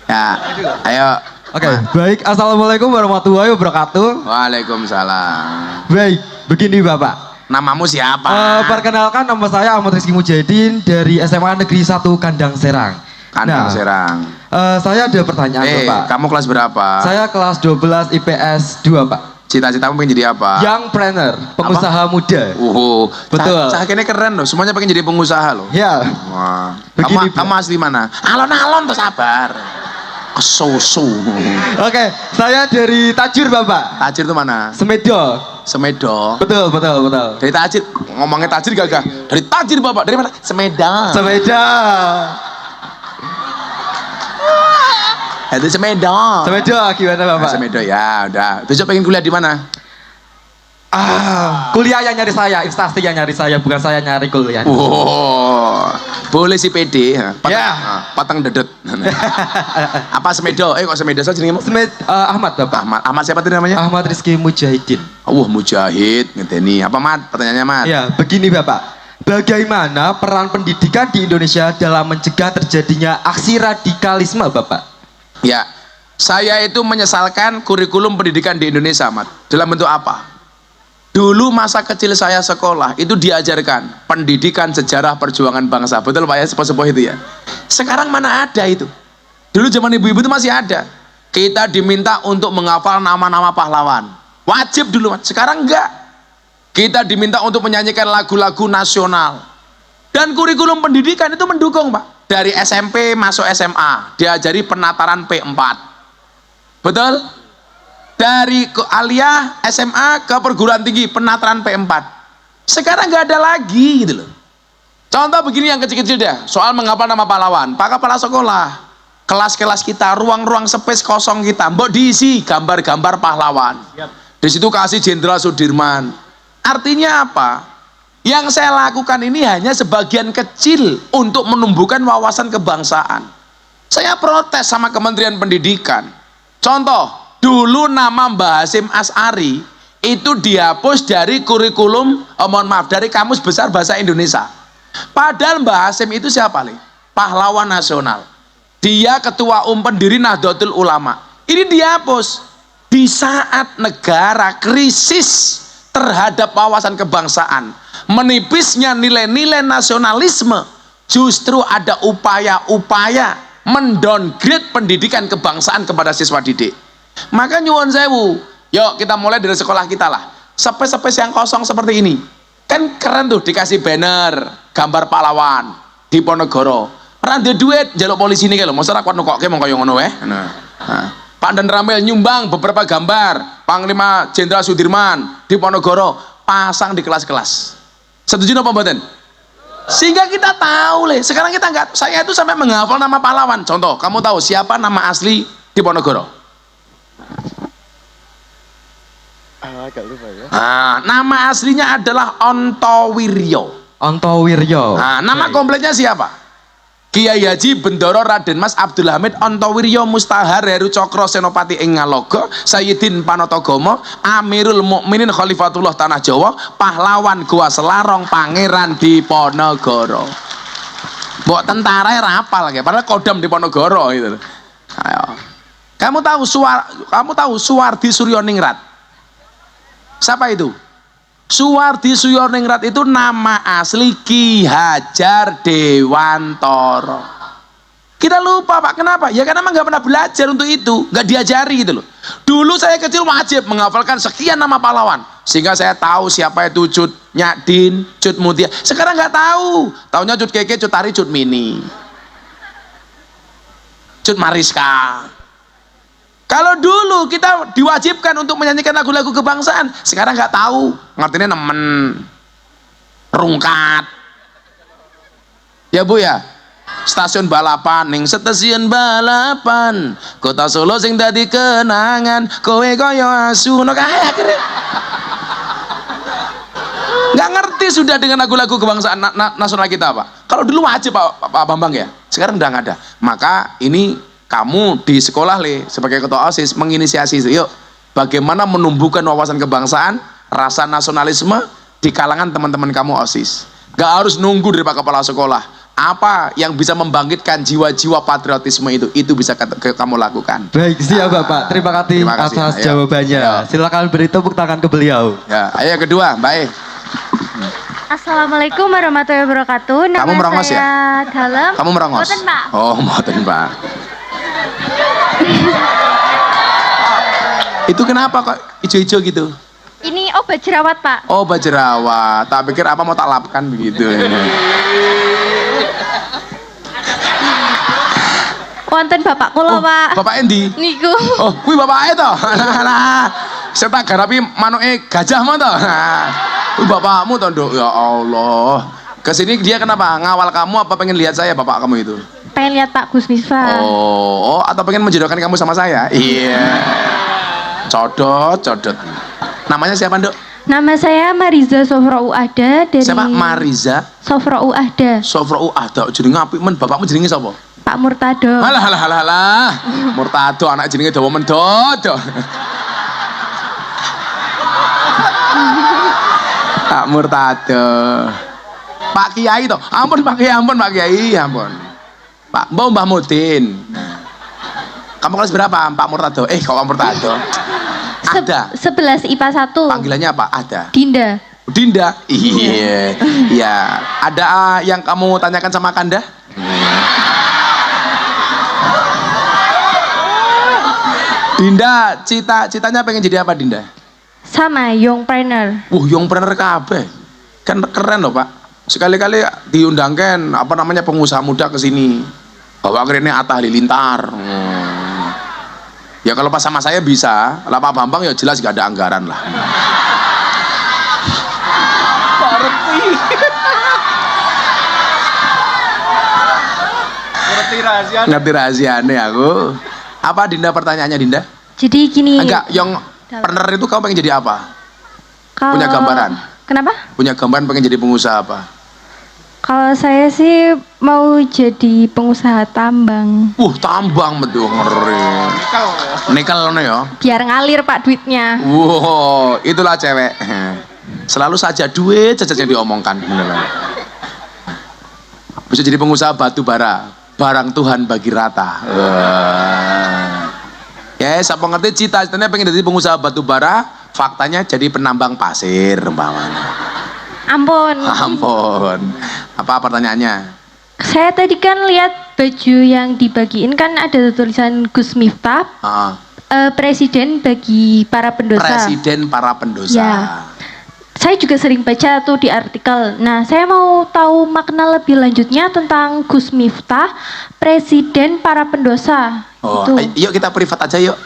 Ya, ayo. Oke, baik. Assalamualaikum warahmatullahi wabarakatuh. Waalaikumsalam. Baik, begini Bapak. Namamu siapa? Perkenalkan, nama saya Ahmad Rizky Mujahidin dari SMA Negeri 1 Kandang Serang. Kandang Serang. Saya ada pertanyaan Bapak. Kamu kelas berapa? Saya kelas 12 IPS 2 Pak. Cita-citamu pengen jadi apa? Young planner, pengusaha muda. Betul. Cah ini keren loh, semuanya pengen jadi pengusaha loh. Ya. Wah. Begini, kamu asli mana? Alon-alon tuh sabar. Kesusu. Oke, saya dari Tajur Bapak. Tajur itu mana? Semedo. Semedo. Betul. Dari Tajir, ngomongnya Tajir gagah. Dari Tajir Bapak, dari mana? Semeda. Itu Semedo. Semedo gimana Bapak? Semedo ya, udah. Besok pengen kuliah di mana? Kuliah yang nyari saya, instansi yang nyari saya, bukan saya nyari kuliah. Wow. Boleh si PD, patang, Ya. patang dedet. Apa Semedo? Kok Semedo saja jenenge? Ahmad Bapak. Ahmad siapa tadi namanya? Ahmad Rizky Mujahidin. Mujahid, ngedeni. Apa Mat? Pertanyaannya Mat. Ya, begini Bapak. Bagaimana peran pendidikan di Indonesia dalam mencegah terjadinya aksi radikalisme Bapak? Ya, saya itu menyesalkan kurikulum pendidikan di Indonesia, Mat. Dalam bentuk apa? Dulu masa kecil saya sekolah itu diajarkan pendidikan sejarah perjuangan bangsa. Betul Pak ya, sepuh-sepuh itu ya. Sekarang mana ada itu? Dulu zaman ibu-ibu itu masih ada. Kita diminta untuk menghafal nama-nama pahlawan. Wajib dulu, Mat. Sekarang enggak. Kita diminta untuk menyanyikan lagu-lagu nasional. Dan kurikulum pendidikan itu mendukung, Pak. Dari SMP masuk SMA, diajari penataran P4. Betul? Dari ke aliyah SMA ke perguruan tinggi penataran P4. Sekarang nggak ada lagi gitu loh. Contoh begini yang kecil-kecil deh, soal menghafal nama pahlawan. Pak Kepala Sekolah, kelas-kelas kita, ruang-ruang space kosong kita, mbok diisi gambar-gambar pahlawan. Di situ kasih Jenderal Sudirman. Artinya apa? Yang saya lakukan ini hanya sebagian kecil untuk menumbuhkan wawasan kebangsaan. Saya protes sama Kementerian Pendidikan. Contoh, dulu nama Mbah Hasyim As'ari itu dihapus dari kurikulum, dari Kamus Besar Bahasa Indonesia. Padahal Mbah Hasyim itu siapa nih? Pahlawan nasional. Dia ketua pendiri Nahdlatul Ulama. Ini dihapus di saat negara krisis terhadap wawasan kebangsaan, menipisnya nilai-nilai nasionalisme. Justru ada upaya-upaya mendowngrade pendidikan kebangsaan kepada siswa didik. Maka nyuwun sewu, yuk kita mulai dari sekolah kita lah. Space-space yang kosong seperti ini kan keren tuh, dikasih banner gambar pahlawan di Ponorogo. Ora ndek duit njaluk polisi ini lho, mosok ora kuat nukokke mong kaya ngono wae. Nah. Pak Dan Ramil nyumbang beberapa gambar Panglima Jenderal Sudirman di Ponorogo, pasang di kelas-kelas. Setuju napa mboten? Sehingga kita tahu le. Sekarang kita enggak, saya itu sampai menghafal nama pahlawan. Contoh, kamu tahu siapa nama asli di Ponorogo? Nama aslinya adalah Ontowiryo. Ontowiryo. Nama kompletnya siapa? Kiai Haji Bendoro Raden Mas Abdul Hamid Ontowiryo Mustahar Heru Cokro Senopati ing Ngalogo Sayyidin Panatagomo Amirul Mukminin Khalifatullah Tanah Jawa pahlawan Goa Selarong Pangeran Diponegoro. Mbok tentara rapal ya, padahal kodam Diponegoro gitu. Ayo. Kamu tahu Suwardi Suryoningrat? Siapa itu? Suwardi Suryoningrat itu nama asli Ki Hajar Dewantoro. Kita lupa Pak, kenapa? Ya karena memang nggak pernah belajar untuk itu, nggak diajari gitu loh. Dulu saya kecil wajib menghafalkan sekian nama pahlawan, sehingga saya tahu siapa itu Cut Nyadin, Cut Mutia. Sekarang nggak tahu, taunya Cut Keke, Cut Tari, Cut Mini, Cut Mariska. Kalau dulu kita diwajibkan untuk menyanyikan lagu-lagu kebangsaan, sekarang nggak tahu, ngertinya nemen, rungkat, ya Bu ya, stasiun balapan, ning stasiun balapan, kota Solo sing dadi kenangan, kowe koyo asu, no kaya akhirnya. Nggak ngerti sudah dengan lagu-lagu kebangsaan nasional kita Pak. Kalau dulu wajib Pak Bambang ya, sekarang udah nggak ada. Maka ini kamu di sekolah sebagai ketua OSIS menginisiasi itu. Yuk, bagaimana menumbuhkan wawasan kebangsaan, rasa nasionalisme di kalangan teman-teman kamu OSIS. Gak harus nunggu dari Pak Kepala Sekolah. Apa yang bisa membangkitkan jiwa-jiwa patriotisme itu bisa kamu lakukan. Baik, siap Bapak. Terima kasih atas jawabannya. Silakan beri tepuk tangan ke beliau. Ya, ayo kedua, baik. Assalamualaikum warahmatullahi wabarakatuh. Nama kamu merongos saya ya? Dalem. Kamu merongos? Mboten, Pak. Oh, mboten Pak. Itu kenapa kok hijau-hijau gitu? Ini obat jerawat, Pak. Oh, obat jerawat. Tak pikir apa mau tak lapkan begitu. Wonten bapak kula, Pak. Bapak endi? Niku. Oh, kuwi bapake to. Nah, saya tak garapi manuke gajah mah to. Kuwi bapakmu to, Nduk. Ya Allah. Kesini dia kenapa? Ngawal kamu apa pengen lihat saya bapak kamu itu? Pengen lihat Pak Gus Misbah. Oh, atau pengen menjodohkan kamu sama saya? Iya. Codot. Namanya siapa, Nduk? Nama saya Mariza Sofrau Ada dari Siapa? Mariza Sofrau Ada. Sofrau Ada. Jenenge apik men. Bapakmu jenenge sapa? Pak Murtado. Halah. Murtado anak jenenge dawa mendodo. Pak Murtado. Pak Kiai toh. Ampun Pak Kiai, ampun Pak Kiai, ampun. Pak Mbah Mudin. Kamu kelas berapa, Pak Murtado? Kok Pak Murtado? Ada. 11 IPA 1. Panggilannya apa? Ada. Dinda. Dinda. Iya. Iya. Ada yang kamu tanyakan sama Kanda? Dinda, cita-citanya pengen jadi apa Dinda? Sama youngpreneur. Youngpreneur kabeh. Kan keren loh, Pak. Sekali-kali diundangkan apa namanya pengusaha muda ke sini. Bawa kerennya Atta Halilintar. Ya kalau pas sama saya bisa, lah Pak Bambang ya jelas gak ada anggaran lah. Ngerti rahasianya aku. Apa Dinda pertanyaannya Dinda? Jadi gini. Enggak, yang partner itu kamu pengen jadi apa? Punya gambaran? Kenapa? Punya gambaran pengen jadi pengusaha apa? Kalau saya sih mau jadi pengusaha tambang. Tambang betul ngeri. Nikel ya. Biar ngalir Pak duitnya. Wow, itulah cewek. Selalu saja duit saja yang diomongkan. Bisa jadi pengusaha batu bara, barang Tuhan bagi rata. Ya, siapa ngerti cita-citanya pengen jadi pengusaha batu bara, faktanya jadi penambang pasir umpamanya. Ampun. Apa pertanyaannya? Saya tadi kan lihat baju yang dibagiin kan ada tulisan Gus Miftah. Presiden bagi para pendosa. Presiden para pendosa. Ya. Saya juga sering baca tuh di artikel. Nah, saya mau tahu makna lebih lanjutnya tentang Gus Miftah, Presiden para pendosa. Yuk kita privat aja yuk.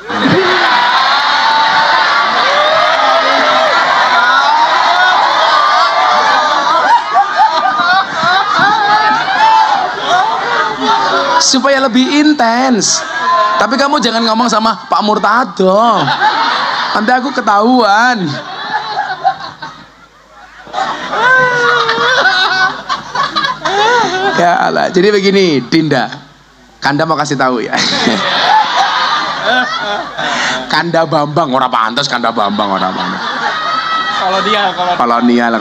Supaya lebih intens. Tapi kamu jangan ngomong sama Pak Murtado. Nanti aku ketahuan. Ya Allah. Jadi begini, Dinda. Kanda mau kasih tahu ya. Kanda Bambang, orang pantas Kanda Bambang orang pantas. Kolonial.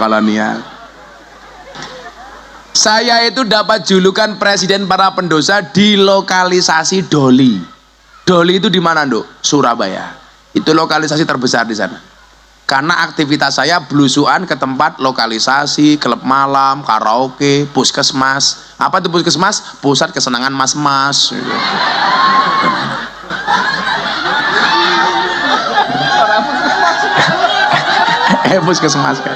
Saya itu dapat julukan presiden para pendosa di lokalisasi Doli. Doli itu di mana, Nduk? Surabaya. Itu lokalisasi terbesar di sana. Karena aktivitas saya belusuan ke tempat lokalisasi, klub malam, karaoke, puskesmas. Apa itu puskesmas? Pusat kesenangan mas-mas. Puskesmas kan.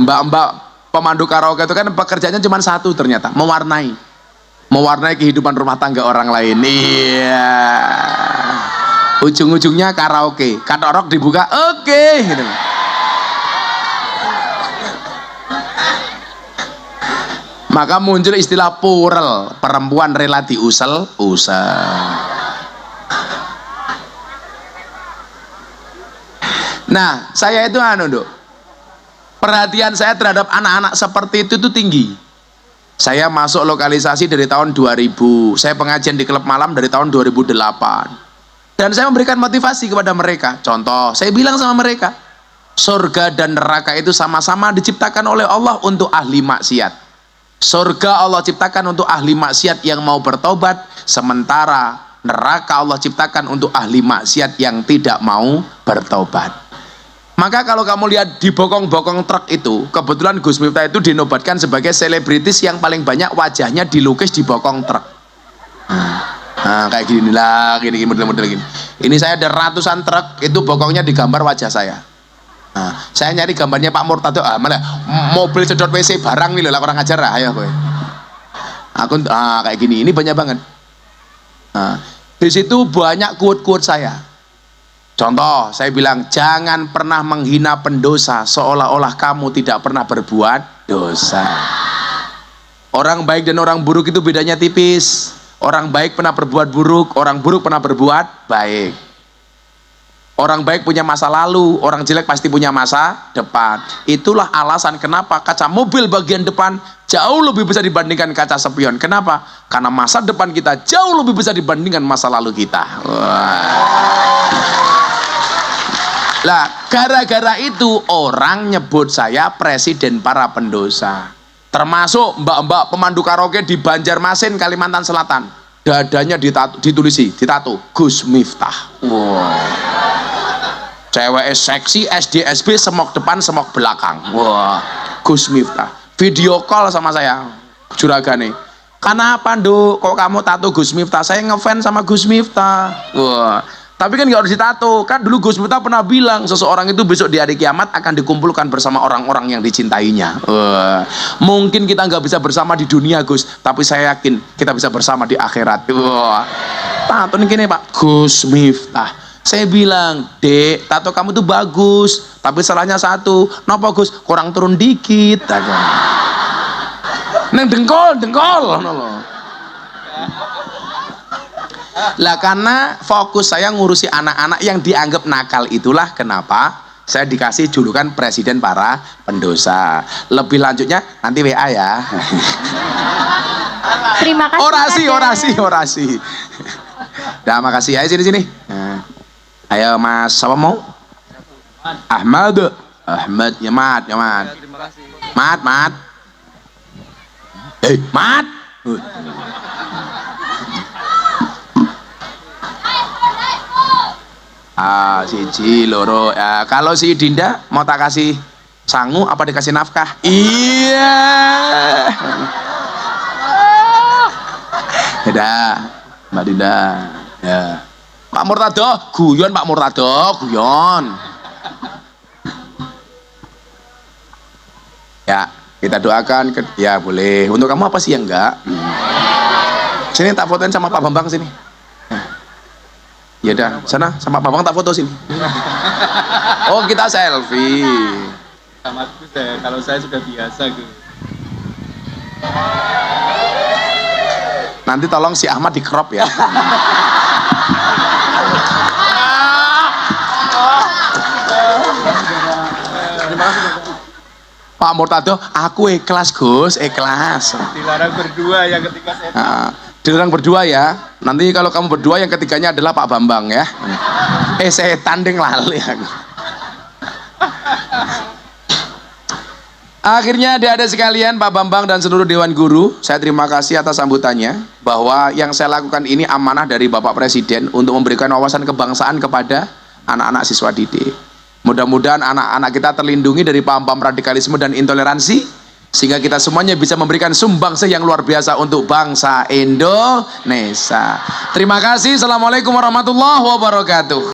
Mbak-mbak pemandu karaoke itu kan pekerjaannya cuma satu ternyata, mewarnai kehidupan rumah tangga orang lain. Iya. Ujung-ujungnya karaoke, katorok dibuka, oke, gitu. Maka muncul istilah purel, perempuan rela diusel. Nah, saya itu Nduk. Perhatian saya terhadap anak-anak seperti itu tuh tinggi. Saya masuk lokalisasi dari tahun 2000. Saya pengajian di klub malam dari tahun 2008. Dan saya memberikan motivasi kepada mereka. Contoh, saya bilang sama mereka, surga dan neraka itu sama-sama diciptakan oleh Allah untuk ahli maksiat. Surga Allah ciptakan untuk ahli maksiat yang mau bertobat, sementara neraka Allah ciptakan untuk ahli maksiat yang tidak mau bertobat. Maka kalau kamu lihat di bokong-bokong truk itu, kebetulan Gus Miftah itu dinobatkan sebagai selebritis yang paling banyak wajahnya dilukis di bokong truk. Kayak gini lah, gini model-model gini. Ini saya ada ratusan truk, itu bokongnya digambar wajah saya. Saya nyari gambarnya Pak Murtado, mana mobil sedot WC barang nih loh, kurang ajar lah, ayo kowe. Aku kayak gini, ini banyak banget. Di situ banyak quote-quote saya. Contoh, saya bilang, jangan pernah menghina pendosa seolah-olah kamu tidak pernah berbuat dosa. Orang baik dan orang buruk itu bedanya tipis. Orang baik pernah berbuat buruk, orang buruk pernah berbuat baik. Orang baik punya masa lalu, orang jelek pasti punya masa depan. Itulah alasan kenapa kaca mobil bagian depan jauh lebih besar dibandingkan kaca spion. Kenapa? Karena masa depan kita jauh lebih besar dibandingkan masa lalu kita. Lah, gara-gara itu orang nyebut saya presiden para pendosa. Termasuk mbak-mbak pemandu karaoke di Banjarmasin, Kalimantan Selatan. Dadanya ditato Gus Miftah. Wow. Cewek seksi, SD, SB, semok depan, semok belakang. Wah, Gus Miftah. Video call sama saya, juragane. Kenapa, Nduk? Kok kamu tato Gus Miftah? Saya ngefans sama Gus Miftah. Wah, tapi kan nggak harus ditato. Kan dulu Gus Miftah pernah bilang, seseorang itu besok di hari kiamat akan dikumpulkan bersama orang-orang yang dicintainya. Wah, mungkin kita nggak bisa bersama di dunia, Gus, tapi saya yakin kita bisa bersama di akhirat. Wah, tato ini Pak Gus Miftah. Saya bilang, Dek, tato kamu tuh bagus, tapi salahnya satu. Napa, Gus? Kurang turun dikit. Neng dengkol. Lah karena fokus saya ngurusi anak-anak yang dianggap nakal, itulah kenapa saya dikasih julukan presiden para pendosa. Lebih lanjutnya nanti WA ya. Terima kasih. Orasi. Dah, makasih. Ayo sini. Nah. Ayo Mas, siapa mau? Ahmad, ya Mat. Mat. Mat. Siji, loro. Ya, kalau si Dinda mau tak kasih sangu apa dikasih nafkah? Iya. Dah, Mbak Dinda. Ya. Pak Murtado, guyon. Ya, kita doakan. Ya boleh. Untuk kamu apa sih yang enggak? Sini tak fotoin sama Pak Bambang sini. Ya dah, sana sama Pak Bambang tak foto sini. Oh, kita selfie. Sama Gus ya, kalau saya sudah biasa gitu. Nanti tolong si Ahmad di crop ya. Pak Murtado, aku ikhlas Gus, ikhlas. Dilarang berdua ya ketika saya. Dilarang berdua ya. Nanti kalau kamu berdua yang ketiganya adalah Pak Bambang ya. Saya tanding lali aku. Akhirnya adik-adik sekalian, Pak Bambang dan seluruh Dewan Guru, saya terima kasih atas sambutannya, bahwa yang saya lakukan ini amanah dari Bapak Presiden untuk memberikan wawasan kebangsaan kepada anak-anak siswa didik. Mudah-mudahan anak-anak kita terlindungi dari paham-paham radikalisme dan intoleransi, sehingga kita semuanya bisa memberikan sumbangsih yang luar biasa untuk bangsa Indonesia. Terima kasih. Assalamualaikum warahmatullahi wabarakatuh.